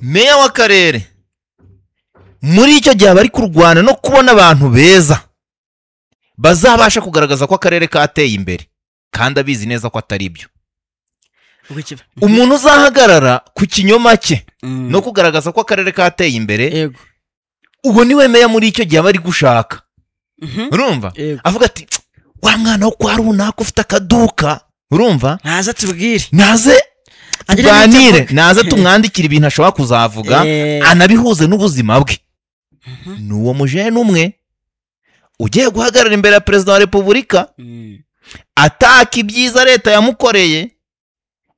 meya w'akarere muri icyo gihe bari kurwana no kubona abantu beza bazabasha kugaragaza ko akarere kateye imbere kandi abizi neza ko atari byo umuntu uzahagarara ku kinyoma cye no kugaragaza ko akarere kateye imbere uwo niwe meya muri icyo gihe bari gushaka urumva avuga ati wa mwana wo kwa runaka ufite akaduka urumva naze tubwire naze tuganire naze tumwandikira ibintu ashobora kuzavuga anabihuze n'ubuzima bwe ni uwo mujene umwe ugiye guhagarara imbere ya perezida wa repubulika ataka ibyiza leta yamukoreye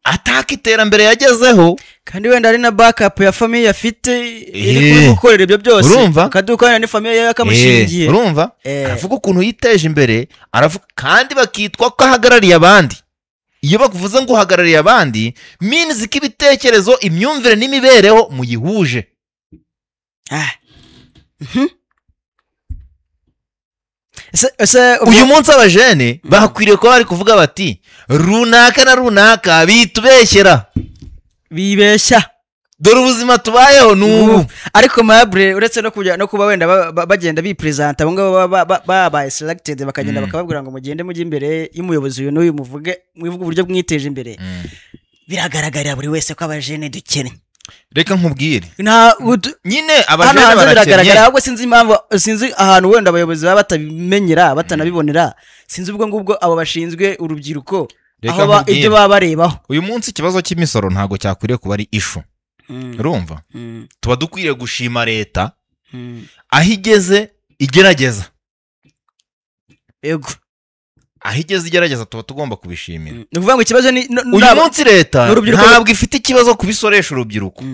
ataka iterambere yagezeho kandi wenda ari na backup ya famiye afite iri gukorera ibyo byose urumva akaduka ni famiye yakamushingiye urumva aravuga ukuntu yiteje imbere aravuga kandi bakitwa ko ahagarariye abandi iyo bakuvuze ngo uhagarariye abandi means ko ibitekerezo imyumvire n'imibereho muyihuje uyu munsi abajene bakwiriye kuba bari kuvuga bati runaka na runaka bitubeshyera bibeshya dore ubuzima tubayeho n'ubu ariko mabre uretse no kuba wenda bagenda bipresenta abo ngabo babaye selected bakagenda bakababwira ngo mugende mujye imbere y'umuyobozi uyu n'uyu muvuge uburyo bwiteje imbere biragaragarira buri wese ko abajene dukene reka nkubwire nyine abajene baragaragara ahubwo sinzi ahantu wenda abayobozi baba batabimenyera batanabibonera sinzi ubwo ngubwo abo bashinzwe urubyiruko aho ibyo baba barebaho uyu munsi ikibazo cy'imisoro ntabwo cyakwiriye kuba ari ishu urumva tuba dukwiriye gushima leta aho igeze igerageza yego aho igeze igerageza tuba tugomba kubishimira ni ukuvuga ngo ikibazo ni uyu munsi leta ntabwo ifite ikibazo kubisoresha urubyiruko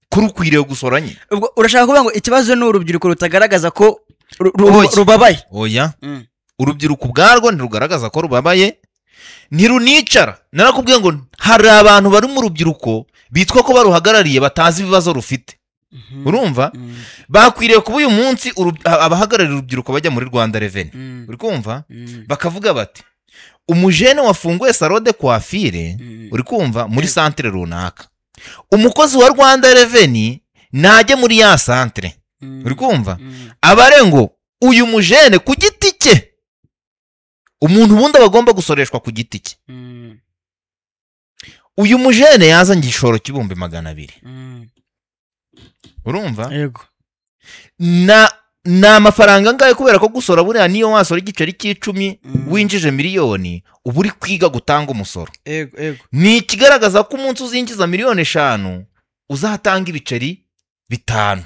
kuri ukwiriye gusora nyine urashaka kuvuga ngo ikibazo ni urubyiruko rutagaragaza ko rubabaye oya urubyiruko ubwarwo ntirugaragaza ko rubabaye ntirunicara narakubwiye ngo hari abantu bari mu rubyiruko bitwa ko baruhagarariye batazi ibibazo rufite urumva bakwiriye kuba uyu munsi abahagarariye urubyiruko bajya muri Rwanda Revenue uri kumva bakavuga bati umujene wafunguye salon de coiffure uri kumva muri centre runaka umukozi wa Rwanda Revenue najye muri ya centre uri kumva abare ngo uyu mujene ku giti cye umuntu ubundi bagomba gusoreshwa ku giti cye uyu mujene yazanye igishoro cy'ibihumbi 200 urumva yego na ni amafaranga angahe kubera ko gusora buriya niyo wasora igiceri cy'icumi winjije miliyoni uba uri kwiga gutanga umusoro. Ni ikigaragaza ko umunsi uzinjiza miliyoni 5 uzatanga ibiceri 5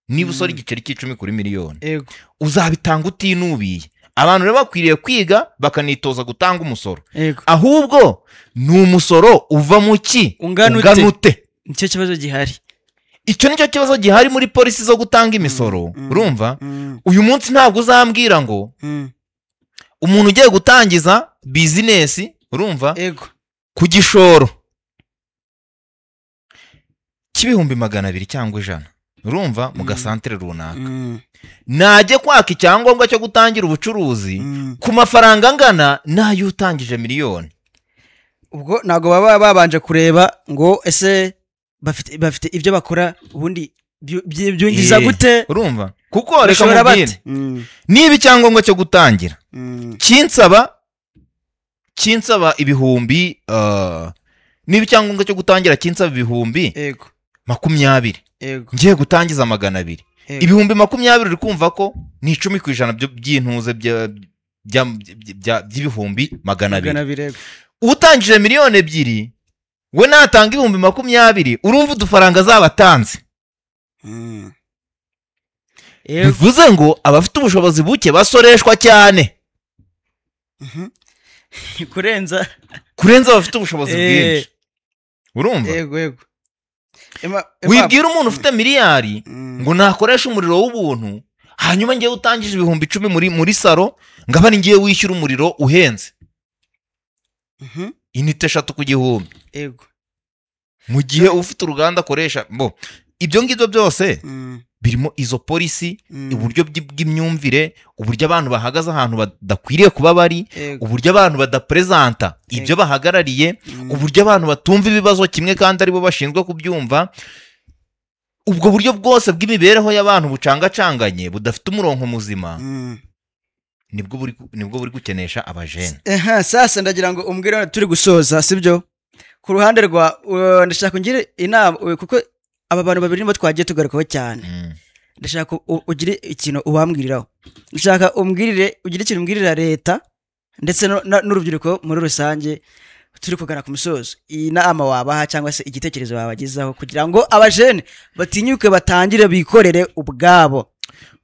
niba usora igiceri cy'icumi kuri miliyoni uzabitanga utinubiye. Abantu rero bakwiriye kwiga bakanitoza gutanga umusoro, ahubwo ni umusoro uva mu ki unganute. Nicyo kibazo gihari, icyo nicyo kibazo gihari muri polisi zo gutanga imisoro. Urumva uyu munsi ntabwo uzambwira ngo umuntu ugiye gutangiza bizinesi, urumva, ku gishoro cy'ibihumbi 200 cyangwa 100, urumva, mu gasantere runaka, najye kwaka icyangombwa cyo gutangira ubucuruzi ku mafaranga angana nayo utangije miliyoni. Ubwo nago baba babanje kureba ngo ese bafite ibyo bakora ubundi byungiza gute, urumva, kuko reka mubwire niba icyangombwa cyo gutangira kinsaba ibihumbi niba icyangombwa cyo gutangira kinsaba ibihumbi 20, ngiye gutangiza 200, ibihumbi 20 uri kumva ko ni 10% by'intuze by'ibihumbi 200. Utangije miliyoni 2 we natanga ibihumbi 20, urumva udufaranga zabatanze. Bivuze ngo abafite ubushobozi buke basoreshwa cyane kurenza abafite ubushobozi bwinshi, urumva. Wibwira umuntu ufite miliyari ngo nakoresha umuriro w'ubuntu, hanyuma ngiye utangije ibihumbi 10 muri saro ngaba ngiye wishyura umuriro uhenze inite 3 ku gihumbi, mu gihe ufite uruganda akoresha. Ibyo ngibyo byose birimo izo polisi, uburyo bw'imyumvire, uburyo abantu bahagaze ahantu badakwiriye kuba bari, uburyo abantu badapresenta ibyo bahagarariye, uburyo abantu batumva ibibazo kimwe kandi aribo bashinzwe kubyumva. Ubwo buryo bwose bw'imibereho y'abantu bucangacanganye budafite umurongo muzima, nibwo buri gukenesha abajene. Sasa ndagira ngo umbwire turi gusoza, sibyo? Ku ruhande rwa ndashaka ngire inama, kuko aba bantu babiri nibo twagiye tugarukaho cyane. Ndashaka ugire ikintu ubambwiriraho, ndashaka ugire ikintu umbwirira leta ndetse n'urubyiruko muri rusange turi kugana ku misozo. Iyi nama wabaha cyangwa se igitekerezo wabagezaho kugira ngo abajene batinyuke batangire bikorere ubwabo.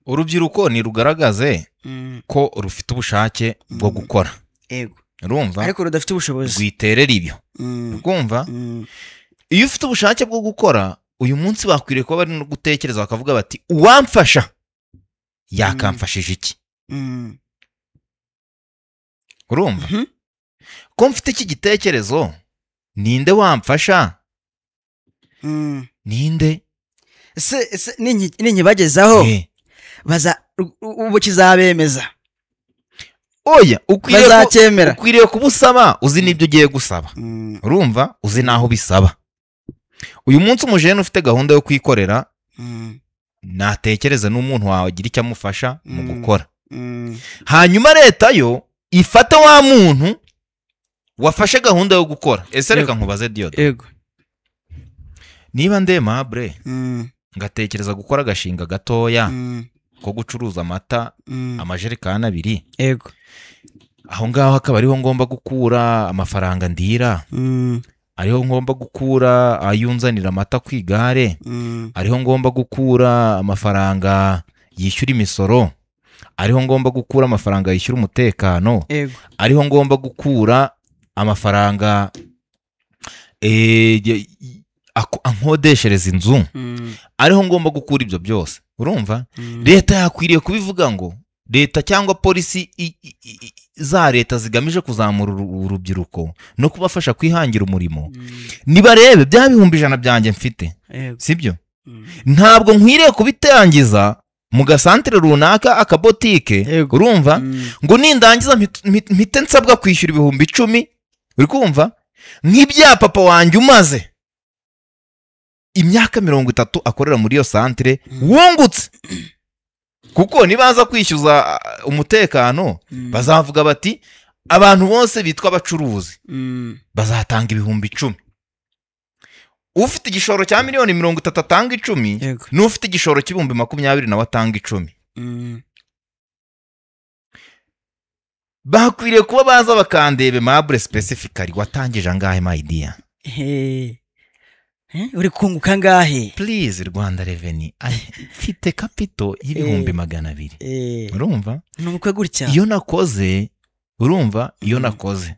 Urubyiruko ni rugaragaze ko rufite ubushake bwo gukora, urumva, ariko rudafite ubushobozi rwiterera ibyo, urumva. Iyo ufite ubushake bwo gukora, uyu munsi bakwiriye kuba bari no gutekereza bakavuga bati uwamfasha yakamfashije iki, urumva. Ko mfite iki gitekerezo, ninde wamfasha, ninde se ninyibagezaho ubu kizabemeza. Oya, ukwiriye kubusaba uzi n'ibyo ugiye gusaba, urumva, uzi naho bisaba. Uyu munsi umujene ufite gahunda yo kwikorera, natekereza n'umuntu wawe agira icyo amufasha mu gukora. Hanyuma leta yo ifata wa muntu wafashe gahunda yo gukora. Ese reka nkubaze Diode, niba ndemable ngatekereza gukora agashinga gatoya ko gucuruza amata, amajerekani 2, aho ngaho akaba ariho ngomba gukura amafaranga ndira, ariho ngomba gukura ayunzanira amata ku igare, ariho ngomba gukura amafaranga yishyura imisoro, ariho ngomba gukura amafaranga yishyura umutekano, ariho ngomba gukura amafaranga ankodeshereza inzu, ariho ngomba gukura ibyo byose, urumva. Leta yakwiriye kubivuga ngo leta cyangwa polisi za leta zigamije kuzamura urubyiruko no kubafasha kwihangira umurimo, nibarebe bya bihumbi 100 byanjye mfite, sibyo? Ntabwo nkwiriye kubitangiza mu gasantere runaka akabotike, urumva, ngo nindangiza mpite nsabwa kwishyura ibihumbi 10, uri kumva, nk'ibya papa wanjye umaze imyaka 30 akorera muri iyo santere wungutse. Kuko nibaza kwishyuza umutekano bazavuga bati abantu bose bitwa abacuruzi bazatanga ibihumbi 10. Ufite igishoro cya miliyoni 30 atanga 10, n'ufite igishoro cy'ibihumbi 20 nawe atanga 10. bakwiriye kuba baza bakandebe Aimable specifically watangije angahe my dear uri kunguka ngahe please Rwanda Revenue mfite capital y'ibihumbi 200 urumva numukwe gutya iyo nakoze urumva iyo nakoze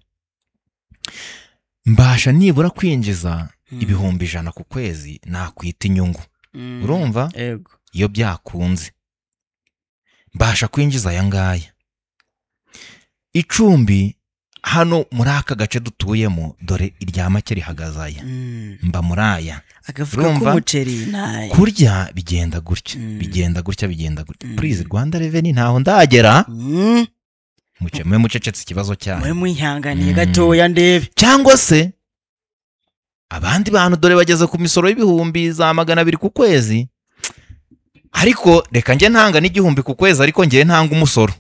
mbasha nibura kwinjiza ibihumbi 100 ku kwezi nakwita inyungu urumva yego iyo byakunze mbasha kwinjiza yangaya icumbi hano muri aka gace dutuyemo dore iryama kiri hagazaya mba muraya agavuga ko umuceri naye kurya bigenda gutya please Rwanda Revenue ntaho ndagera mucecetse ikibazo cyane mwe mwihanganiye gatoya ndebe cyangwa se abandi bantu dore bageze ku misoro y'ibihumbi za 200 ku kwezi ariko reka nge ntanga n'igihumbi ku kwezi ariko nge ntanga umusoro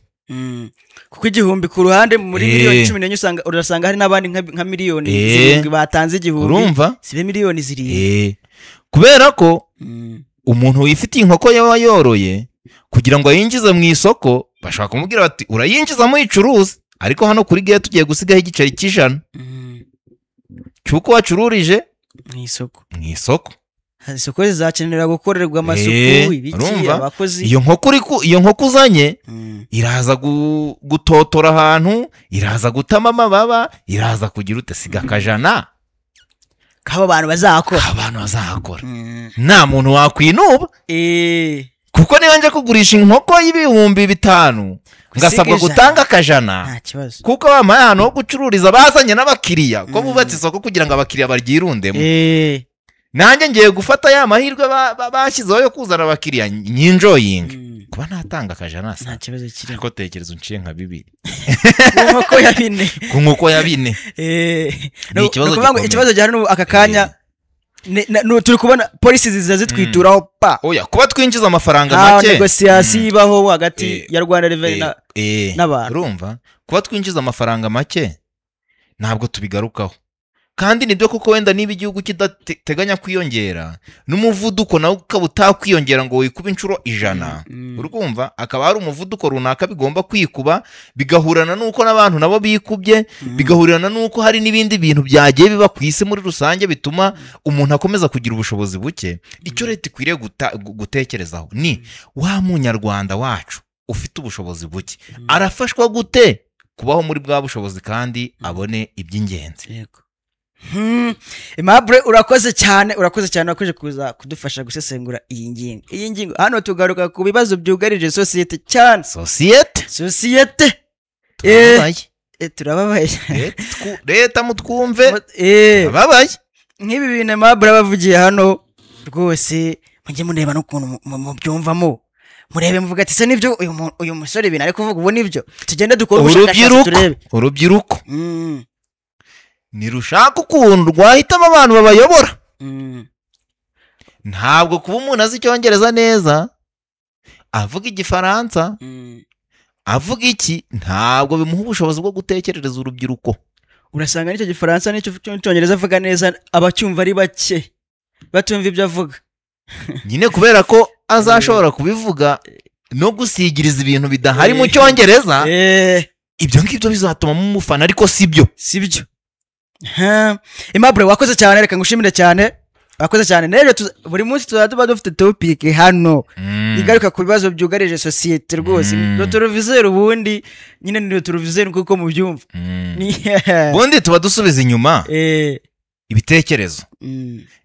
kuko igihumbi ku ruhande muri miliyoni 14 usanga urasanga hari nabandi nka miliyoni zirindwi batanze igihumbi urumva sibe miliyoni zirindwi kubera ko umuntu wifitiye inkoko yawe yoroye kugira ngo ayinjize mu isoko bashaka kumubwira bati urayinjiza mu icuruza ariko hano kuri gate tugiye gusigaho igiceri cy'ijana cyuko wacururije mu isoko isoko zizakenera gukorerwa amasuku ibiki abakozi iyo nkoko uzanye iraza gutotora ahantu iraza gutama amababa iraza kugira utesiga akajana kaba abantu bazakora nta muntu wakwinuba kuko niba nje kugurisha inkoko y'ibihumbi 5 ngasabwa gutanga akajana kuko bamaye ahantu ho gucururiza bazanye n'abakiriya ko bubatse isoko kugira ngo abakiriya baryirundemo nanjye ngiye gufata ya mahirwe bashyizeho yo kuzana abakiriya nyinjoyinga kuba natanga akajana nta kibazo kiri ariko tekereza unciye nka 2 ku nkoko ya 4 ikibazo gihari aka kanya turi kubona polisi ziza zitwituraho pa oya kuba twinjiza amafaranga make negociation ibaho hagati ya Rwanda Revenue n'abantu urumva kuba twinjiza amafaranga make ntabwo tubigarukaho kandi nibyo kuko wenda niba igihugu kidateganya kwiyongera n'umuvuduko nawe ukaba utakwiyongera ngo wikuba inshuro 100 urumva akaba hari umuvuduko runaka bigomba kwikuba bigahurana nuko n'abantu nabo bikubye bigahurana nuko hari n'ibindi bintu byagiye biba ku isi muri rusange bituma umuntu akomeza kugira ubushobozi buke icyo leta ikwiriye gutekerezaho ni wa munyarwanda wacu ufite ubushobozi buke arafashwa gute kubaho muri bwa bushobozi kandi abone iby'ingenzi Aimable urakoze cyane wakoje kuza kudufasha gusesengura iyi ngingo hano tugaruka ku bibazo byugarije societe cyane societe turababaye leta mutwumve babaye nk'ibi bintu Aimable bavugiye hano rwose mujye mureba n'ukuntu mubyumvamo murebe muvuga ati se nibyo uyu musore ibintu ari kuvuga ubu nibyo tugende dukora ubushakashatsi turebe urubyiruko nirushaka ukuntu rwahitamo abantu babayobora ntabwo kuba umuntu azi icyongereza neza avuga igifaransa avuga iki ntabwo bimuha ubushobozi bwo gutekerereza urubyiruko urasanga n'icyo gifaransa n'icyo cyongereza avuga neza abacyumva ari bake batumva ibyo avuga nyine kubera ko azashobora kubivuga no gusigiriza ibintu bidahari mu cyongereza ibyo ngibyo bizatuma mumufana ariko sibyo Aimable wakoze cyane reka ngushimire cyane wakoze cyane rero buri munsi tuba dufite topic hano igaruka ku bibazo byugarije societe rwose turovizera ubundi nyine ni turovizera kuko mu byumva ubundi tuba dusubiza inyuma ibitekerezo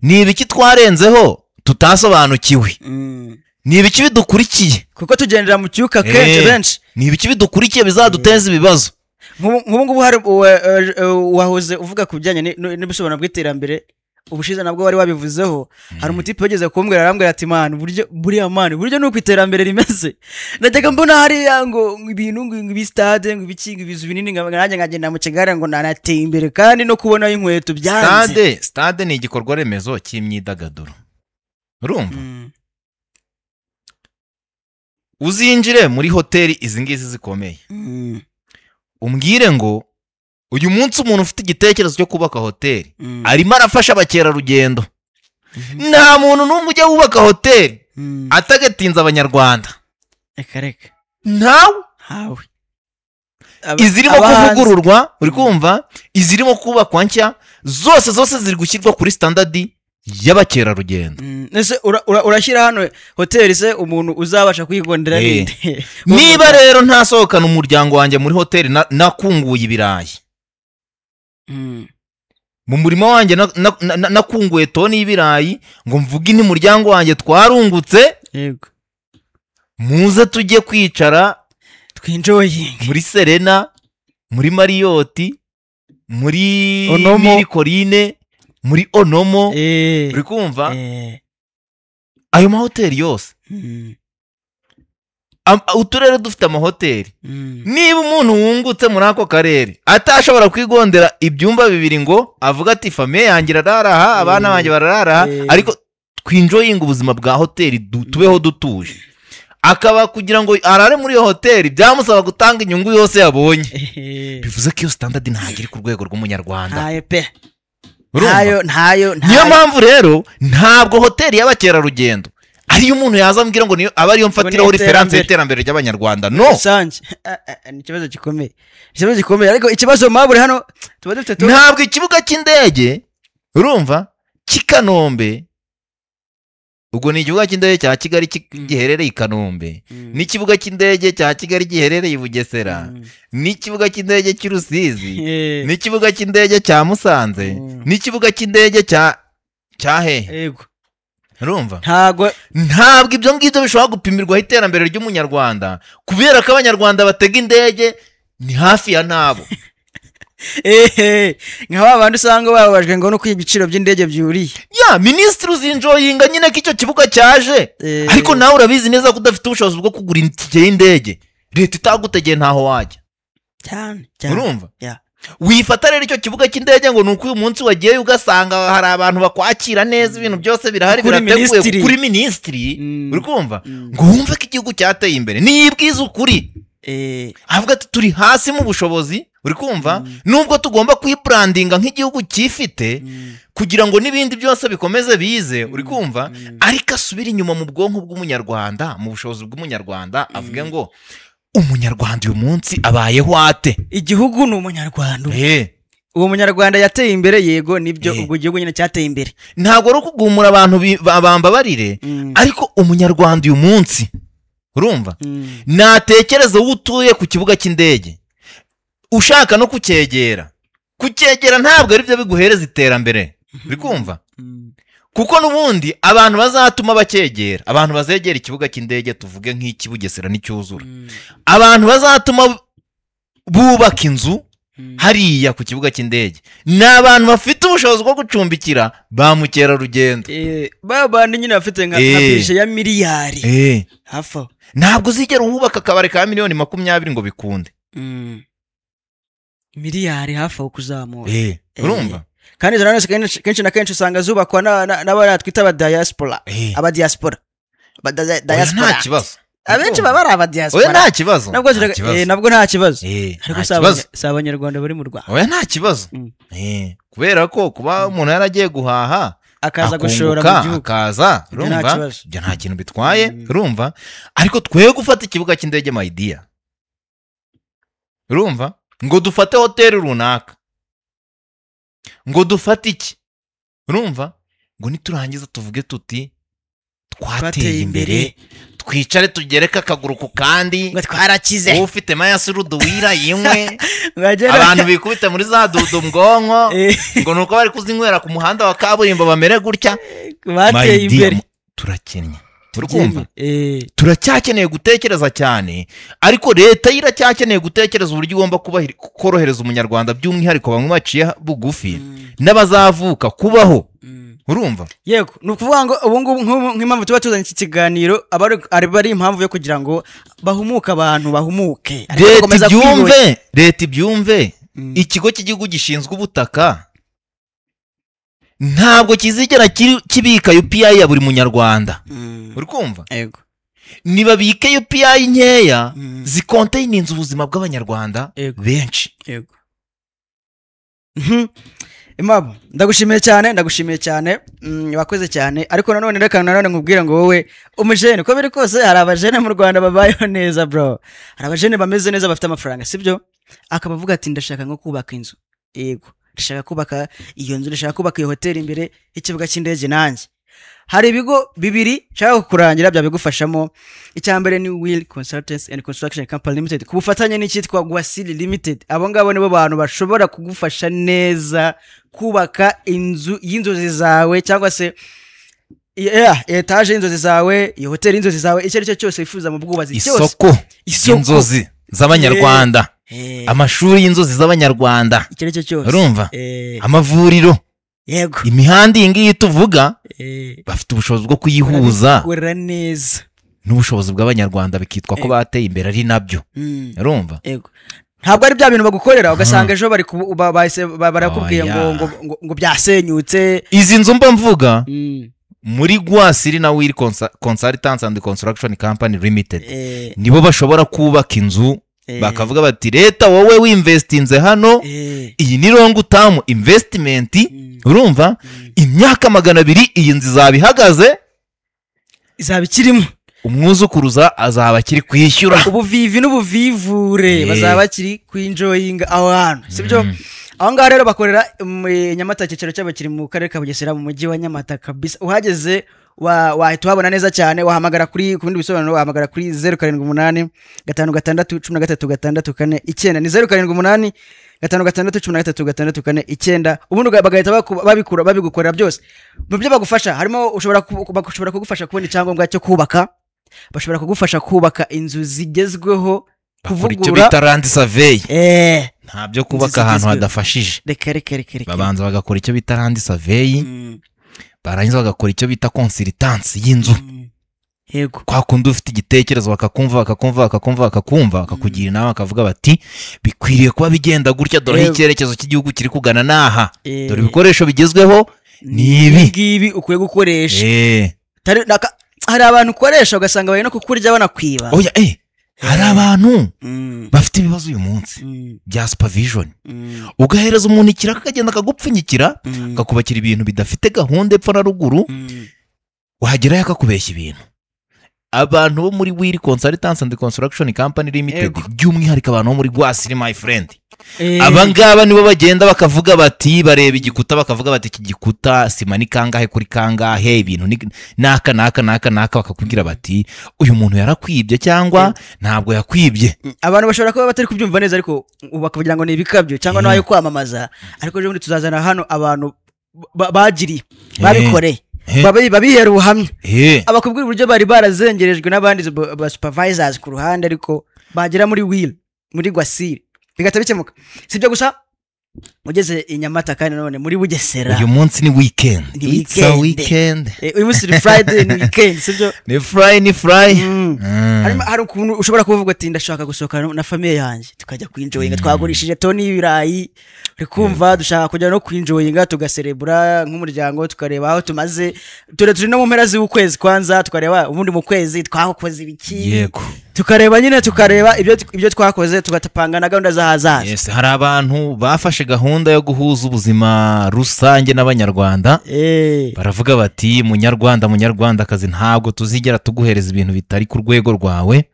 ni ibiki twarenzeho tutasobanukiwe ni ibiki bidukurikiye kuko tugendera mu cyuka kenshi benshi ni ibiki bidukurikiye bizaduteza ibibazo nk'ubu ngubu hari wahoze uvuga ku bijyanye n'ibisobanuro by'iterambere ubushize nabwo wari wabivuzeho hari umutipe wageze kumbwira arambwira ati man buryo nuko iterambere rimeze najyaga mbona hariya ngo ibintu ngo ibistade ngo ibikinga ibizu binini nanjye nkagenda mu Kigali ngo nanateye imbere kandi no kubona inkweto byanze stade ni igikorwa remezo cy'imyidagaduro urumva uzinjire muri hoteli izi ngizi zikomeye umbwire ngo uyu munsi umuntu ufite igitekerezo cyo kubaka hoteli arimo arafasha abakerarugendo nta muntu n'umwe ujya wubaka hoteli atagatinza abanyarwanda Kareka ntawe hawe izirimo kuvugururwa uri kumva izirimo kubakwa nshya zose ziri gushyirwa kuri standard y'abakerarugendo. Ese urashyira hano hoteli se umuntu uzabasha kwigondera ninde? Niba rero ntasohokana umuryango wanjye muri hoteli nakunguye ibirayi mu murima wanjye nakunguye toni y'ibirayi ngo mvuge ni muryango wanjye twarungutse, yego muze tujye kwicara twinjoying muri Serena, muri Marriott, muri Mirikorine, muri Onomo, uri kumva ayo mahoteli yose. Uturere dufite amahoteli. Niba umuntu wungutse muri ako karere atashobora kwigondera ibyumba bibiri ngo avuga ati famiye yanjye irararaha, abana banjye barararaha, ariko twinjoyinga ubuzima bwa hoteli tubeho dutuje, akaba kugira ngo arare muri iyo hoteli byamusaba gutanga inyungu yose yabonye, bivuze ko iyo standard ntagiri ku rwego rw'umunyarwanda. Niyo mpamvu rero ntabwo hoteli y'abakerarugendo ariyo umuntu yazambwira ngo aba ariyo mfatiraho reference y'iterambere ry'abanyarwanda. No, ni ikibazo gikomeye, ariko ikibazo mabure hano tuba dufite ntabwo ikibuga cy'indege urumva cy'Ikanombe, ubwo ni ikibuga cy'indege cya Kigali giherereye i Kanombe, n'ikibuga cy'indege cya Kigali giherereye i Bugesera, n'ikibuga cy'indege cy'i Rusizi, n'ikibuga cy'indege cya Musanze, n'ikibuga cy'indege cya hehe. Urumva ntabwo ibyo ngibyo bishobora gupimirwaho iterambere ry'umunyarwanda, kubera ko abanyarwanda batega indege ni hafi ya ntabo. nka babandi usanga bababajwe ngo nuko ibiciro by'indege byuriye. Minisitiri uzinjoyinga nyine ko icyo kibuga cyaje, ariko nawe urabizi neza ko udafite ubushobozi bwo kugura itike y'indege, leta itagutegeye ntaho wajya cyane. Urumva wifata rero icyo kibuga cy'indege ngo nuko uyu munsi wagiye ugasanga hari abantu bakwakira neza, ibintu byose birahari birateguye kuri minisitiri, uri kumva ngo wumve ko igihugu cyateye imbere, niyibwiza ukuri avuga ati turi hasi mu bushobozi, uri kumva nubwo tugomba kuyibrandinga nk'igihugu cyifite kugira ngo n'ibindi byose bikomeze bize, uri kumva ariko asubira inyuma mu bwonko bw'umunyarwanda, mu bushobozi bw'umunyarwanda, avuge ngo umunyarwanda uyu munsi abayeho ate, igihugu ni umunyarwanda. Uwo munyarwanda yateye imbere, yego nibyo, ubwo igihugu nyine cyateye imbere. Ntabwo ari ukugumura abantu bambabarire, ariko umunyarwanda uyu munsi urumva natekereza wowe utuye ku kibuga cy'indege ushaka no kucyegera ntabwo ari byo biguhereza iterambere, uri kumva kuko n'ubundi abantu bazatuma bacyegera, abantu bazegera ikibuga cy'indege, tuvuge nk'iki Bugesera n'icyuzura, abantu bazatuma bubaka inzu hariya ku kibuga cy'indege ni abantu bafite ubushobozi bwo gucumbikira ba mukerarugendo, babandi nyine bafite nka bije ya miliyari hafi aho. Ntabwo uzigera uhubaka akabari ka miliyoni 20 ngo bikunde. Miliyari hafi aho kuzamura. Urumva kandi izo nanone kenshi na kenshi usanga zubakwa n'abari twita abadiaspora. Nta kibazo, abenshi baba ari abadiaspora. Nta kibazo, nabwo nta kibazo, ariko si abanyarwanda bari mu Rwanda. Nta kibazo, kubera ko kuba umuntu yaragiye guhaha akaza gushora mu gihugu akaza, urumva ibyo nta kintu bitwaye, urumva ariko twe gufata ikibuga cy'indege my dear, urumva ngo dufate hoteli runaka, ngo dufate iki, urumva ngo niturangiza tuvuge tuti twateye imbere, twicare tugereka akaguru ku kandi ngo twarakize, ufite mayasurudu wira yimwe abantu bikubita muri za dudu mgonko ngo nuko bari kuzinywera ku muhanda wa kaburimbo bamere gutya, bateye imbere. Turakennye, turumva turacyakeneye gutekereza cyane, ariko leta iracyakeneye gutekereza uburyo igomba korohereza umunyarwanda, by'umwihariko bamwe baciye bugufi n'abazavuka kubaho. Urumva yego, ni ukuvuga ngo ubu ngubu nk'impamvu tuba tuzanye iki kiganiro ari impamvu yo kugira ngo bahumuke, abantu bahumuke, leta ibyumve. Ikigo cy'igihugu gishinzwe ubutaka ntabwo kizigera kibika UPI ya buri munyarwanda, uri kumva yego, nibabike UPI nkeya zikonteyininze ubuzima bw'abanyarwanda benshi. Yego Imabo ndagushimiye cyane wakoze cyane ariko nanone reka nkubwira ngo wowe umujene ko biri kose hari abajene mu Rwanda babayeho neza bro, hari abajene bameze neza bafite amafaranga sibyo, akabavuga ati ndashaka nko kubaka inzu, yego ndashaka kubaka iyo nzu, ndashaka kubaka iyo hoteli imbere y'ikibuga cy'indege nanjye. Hari ibigo bibiri nshaka kurangira bya bigufashamo. Icyambere ni Will Consultants and Construction Company Limited ku bufatanye n'icyitwa Gwasili Limited. Abo ngabo nibo bantu bashobora kugufasha neza kubaka inzu y'inzozi zawe cyangwa se etage y'inzozi zawe, iyo hoteli y'inzozi zawe, icyo ari cyo cyose wifuza mu bwubatsi cyose, isoko y'inzozi z'abanyarwanda, amashuri y'inzozi z'abanyarwanda, icyo ari cyo cyose urumva, amavuriro, yego, imihanda iyi ngiyi tuvuga bafite ubushobozi bwo kuyihuza gukora neza n'ubushobozi bw'abanyarwanda bikitwa ko bateye imbere ari nabyo, urumva, yego. Ntabwo ari bya bintu bagukorera ugasanga ejo bari barakubwiye ngo byasenyutse. Izi nzu mba mvuga muri Gwasili na Will Consultants and Construction Company Limited nibo bashobora kubaka inzu bakavuga bati leta wowe winvestinze hano, iyi ni long term investment, urumva, imyaka 200 iyi nzu izabihagaze, izabikirimo, umwuzukuruza azaba akiri kwishyura, ubuvivi n'ubuvivure bazaba kiri kwinjoyinga aho hantu sibyo. Aho ngaho rero bakorera Nyamata, cyicaro cy'abakiri mu karere ka Bugesera mu mujyi wa Nyamata kabisa. Uhageze wahita wabona neza cyane, wahamagara kuri ku bindi bisobanuro wahamagara kuri 078 56136 4 ni 078 56136 ubundi bagahita babigukorera byose. Mu byo bagufasha harimo ushobora kugufasha kubona icyangombwa cyo kubaka, bashobora kugufasha kubaka inzu zigezweho, kuvugurura icyo bita land survey, ntabyo kubaka ahantu hadafashije, reka babanza bagakora icyo bita land survey, barangiza bagakora icyo bita consultance y'inzu, yego, kwa kundi ufite igitekerezo bakakugira inama bakavuga bati bikwiriye kuba bigenda gutya, dore icyerekezo cy'igihugu kiri kugana naha, dore ibikoresho bigezweho ni ibi ukwiye gukoresha. Hari abantu ukoresha ugasanga bari no kukurya banakwiba. Oya hari abantu bafite ibibazo uyu munsi bya supervision, ugahereza umuntu ikiraka akagenda akagupfunyikira akakubakira ibintu bidafite gahunda epfo na ruguru, wahagerayo akakubeshya ibintu. Abantu bo muri Will Consultants and Construction Company Limited, by'umwihariko abantu bo muri Gwasili my friend, abangaba nibo bagenda bakavuga bati, bareba igikuta bakavuga bati iki gikuta sima ni kangahe kuri kangahe, ibintu naka bakakubwira bati uyu muntu yarakwibye cyangwa ntabwo yakwibye. Abantu bashobora kuba batari kubyumva neza ariko bakavugira ngo ni ibikabyo cyangwa nayo kwamamaza, ariko ejo bundi tuzazana hano abantu bagiriye babikoreye babihera ubuhamya, abakubwira uburyo bari barazengerejwe n'abandi ba supervisors ku ruhande, ariko bagera muri Gwasili bigata bikemuka. Sibyo gusa ugeze i Nyamata kandi none muri Bugesera, uyu munsi ni weekend, it's a weekend, uyu munsi ni Friday, ni weekend sibyo, ni Friday. Hari ukuntu ushobora kuvuga ati ndashaka gusohoka na famille yanjye tukajya kwinjoyinga, twagurishije toni y'ibirayi, rikumva dushaka kujya no kwinjoyinga tugaserebura nk'umuryango, tukareba aho tumaze, turi no mu mpera z'ukwezi kwanza, tukareba ubundi mu kwezi twakoze ibiki, yego, tukareba ibyo twakoze, tugatapanga na gahunda z'ahazaza. Yes, hari abantu bafashe gahunda yo guhuza ubuzima rusange n'abanyarwanda, baravuga bati munyarwandakazi ntabwo tuzigera tuguhereza ibintu bitari ku rwego rwawe,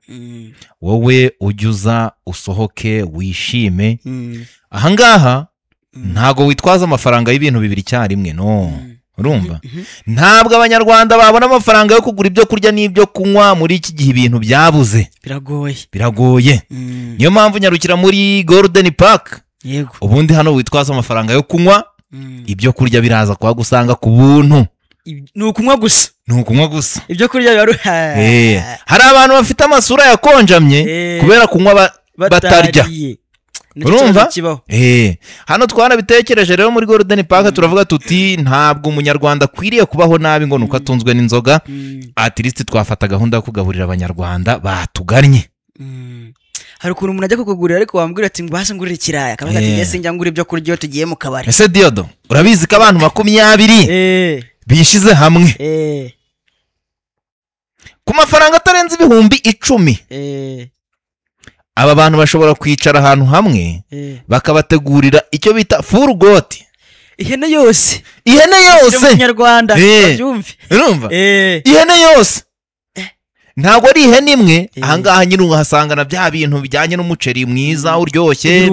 wowe ujyuza usohoke wishime. Ahangaha ntago witwaza amafaranga y'ibintu bibiri cyarimwe, no, urumva, ntabwo abanyarwanda babona amafaranga yo kugura ibyo kurya n'ibyo kunywa muri iki gihe, ibintu byabuze, biragoye. Niyo mpamvu nyarukira muri Golden Park, yego, ubundi hano witwaza amafaranga yo kunywa, ibyo kurya biraza kwa gusanga ku buntu, ni ukunywa gusa ibyo kurya hari abantu bafite amasura yakonjamye kubera kunywa batarya, urumva. Hano twanabitekereje rero muri Golden Park, turavuga tuti ntabwo umunyarwanda akwiriye kubaho nabi ngo nuko atunzwe n'inzoga, at least twafata gahunda yo kugaburira abanyarwanda batugannye. Hari ukuntu umuntu ajya kukugurira ariko wambwira ati ngo base ngurira ikiraya, akavuga ati ngese njya ngura ibyo kurya iyo tugiye mu kabari. Ese Diodo, urabizi ko abantu 20 bishize hamwe ku mafaranga atarenze ibihumbi 10, aba bantu bashobora kwicara ahantu hamwe bakabategurira icyo bita full goat, ihene yose ihene mu Nyarwanda babyumve urumva ihene yose ntabwo ari ihene imwe ahangaha nyine uhasanga na bya bintu bijyanye n'umuceri mwiza uryoshye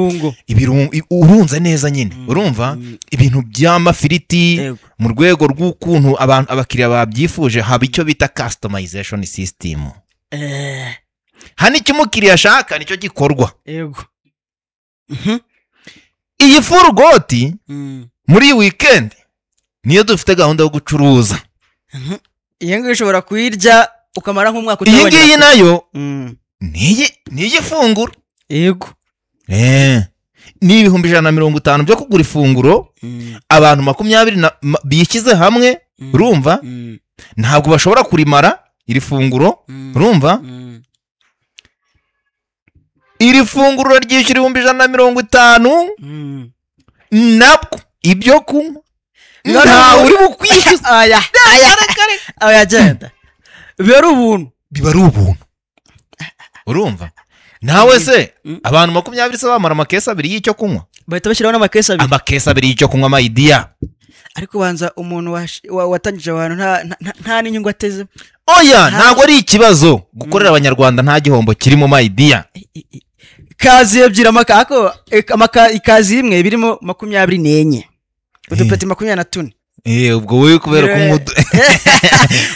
urunze neza nyine urumva ibintu by'amafiriti mu rwego rw'ukuntu abakiriya babyifuje haba icyo bita customization system hano icyo umukiriya ashaka nicyo gikorwa iyi furugoti muri weekend niyo dufite gahunda yo gucuruza iyi ngiyi ushobora kuyirya ukamara nk'umwaka utabonye iyi ngiyi nayo niyi funguro yego ni 150 byo kugura ifunguro abantu 20 bishyize hamwe urumva ntabwo bashobora kurimara iri funguro urumva iri funguro ryishyura 150 nabwo ibyo kunywa nta uri bukwishyuza aya genda biba ari ubuntu urumva nawe se abantu 20 se bamara amakesi 2 y'icyo kunywa bahita bashyiraho n'amakesi 2 amakesi 2 y'icyo kunywa amayidiya ariko banza umuntu watangije abantu nta n'inyungu ateze oya ntabwo ari ikibazo gukorera abanyarwanda nta gihombo kiri mu mayidiya kazi ebyiri ikazi imwe birimo 24 udupeti 24 ubwo wowe kubera ko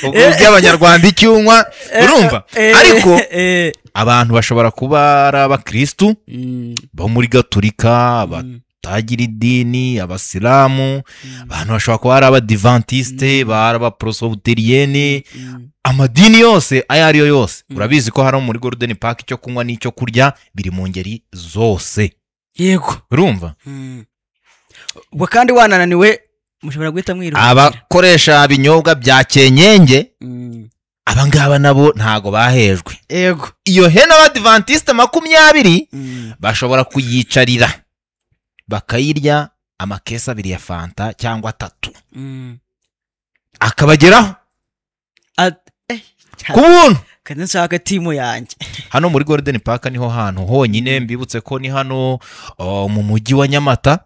ubwo by'abanyarwanda icyunywa urumva ariko abantu bashobora kuba ari abakristu bo muri Gatolika batagira idini abasilamu abantu bashobora kuba ari abadivantiste bari abaprosobuteriyene amadini yose ayo ariyo yose urabizi ko hano muri Golden Park icyo kunywa n'icyo kurya biri mu ngeri zose yego urumva ubwo kandi wanananiwe mushobora guhita mwiruhukira abakoresha ibinyobwa bya kenyenge abangaba nabo ntago bahejwe yego iyo hene abadivantiste 20 bashobora kuyicarira bakayirya amakesi 2 ya fanta cyangwa 3 akabageraho ku buntu kandi nshaka timu yanjye hano muri Golden Park niho hantu honyine mbibutse ko ni hano mu mujyi wa Nyamata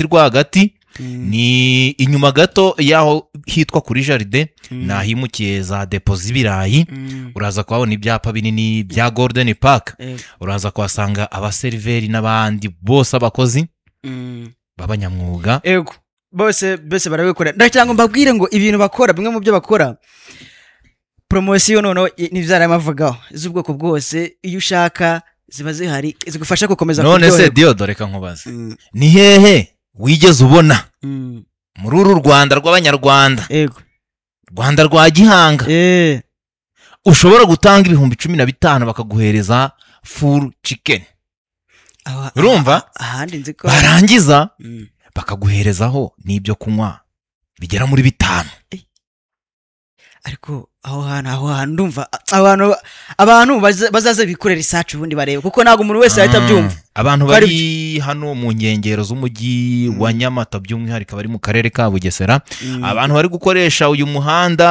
rwagati ni inyuma gato yaho hitwa kuri Jardin nahimukiye za depo z'ibirayi uraza kuhabona ibyapa binini bya Golden Park uraza kuhasanga abaseriveri n'abandi bose abakozi b'abanyamwuga yego bose barabikora ndacyangwa mbabwire ngo ibintu bakora bimwe mu byo bakora promotion noneho n'ivyaramavugaho z'ubwoko bwose iyo ushaka ziba zihari zigufasha gukomeza none se Diodo reka nkubaze ni hehe wigeze ubona muri uru Rwanda rw'abanyarwanda yego Rwanda rwa Gihanga ushobora gutanga 15,000 bakaguhereza full chicken urumva ahandi nziko barangiza bakaguherezaho n'ibyo kunywa bigera muri 5 ariko aho hantu ndumva abantu bazaze bikorera research ubundi barebe kuko nago umuntu wese ahita byumva abantu bari hano mu nkengero z'umujyi wa Nyamata by'umwihariko bari mu karere ka Bugesera abantu bari gukoresha uyu muhanda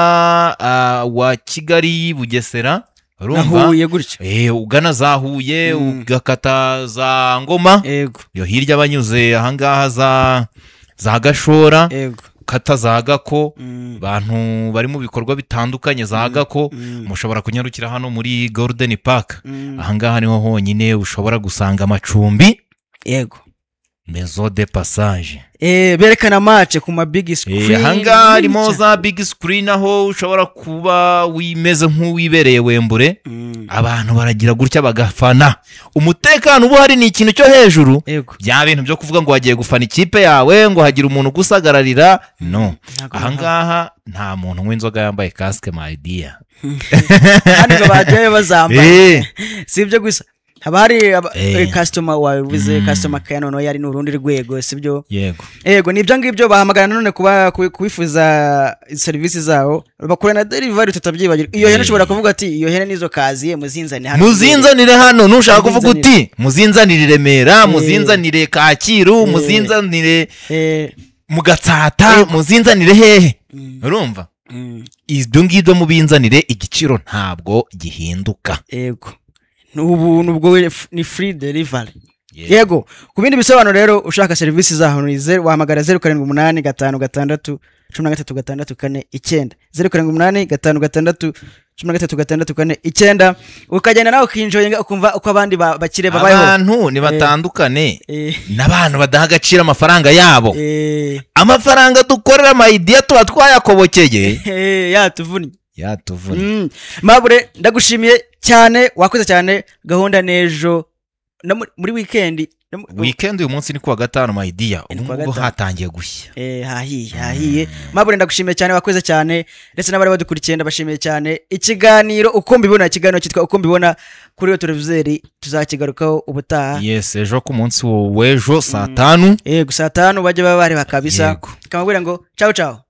wa Kigali Bugesera urumva Huye gutyo ugana za Huye ugakata za Ngoma yo hirya banyuze ahangaha za Gashora kata za Gako bantu bari mu bikorwa bitandukanye za Gako mushobora kunyarukira hano muri Golden Park ahangaha niho honyine ushobora gusanga amacumbi yego Maison de Passage berekana match ku ma big screen ahangaha harimo za big screen aho ushobora kuba wimeze nk'uwibereye Wembure abantu baragira gutya bagafana umutekano ubu hari ni ikintu cyo hejuru bya bintu byo kuvuga ngo wagiye gufana ikipe yawe ngo hagira umuntu gusagararira no ahangaha nta muntu w'inzoga yambaye casque my dear hano ngo bagiye bazambaye sibyo gusa haba hari customer wabivuze customer care noneho yari n'urundi rwego sibyo yego nibyo ngibyo bahamagana none kuba kubifuza service zabo bakora na delivery tutabyibagira iyo hene ushobora kuvuga ati iyo hene nizo kaziye muzinzanire hano nushaka kuvuga uti muzinzanire Remera muzinzanire Kacyiru muzinzanire mu Gatsata muzinzanire hehe urumva ibyo ngibyo mubinzanire igiciro ntabwo gihinduka yego n'ubuntu bwo ni free delivery yego ku bindi bisobanuro rero ushaka serivisi zaho wahamagara 0785 613 0785 613 ukagenda nawe ukinjoyinga ukumva uko abandi bakire babayeho. Abantu ni batandukane n'abantu badaha agaciro amafaranga yabo. Amafaranga dukorera ama idea tuba twayakobokeye yatuvunnye. Mabure ndagushimiye cyane, wakoze cyane. Gahunda nejo muri weekend uyu munsi ni kuwa gatanu my dear, ubwo hatangiye gushya. Hahiye. Mabure ndagushimiye cyane, wakoze cyane, ndetse n'abari badukurikiye ndabashimiye cyane. Ikiganiro uko mbibona, ikiganiro cyitwa uko mbibona kuri televizeri, tuzakigarukaho ubutaha. Yes, ejo ku munsi w'ejo saa 5. Yego saa 5 bajye baba bari bakabisa. Kamabwira ngo ciao ciao.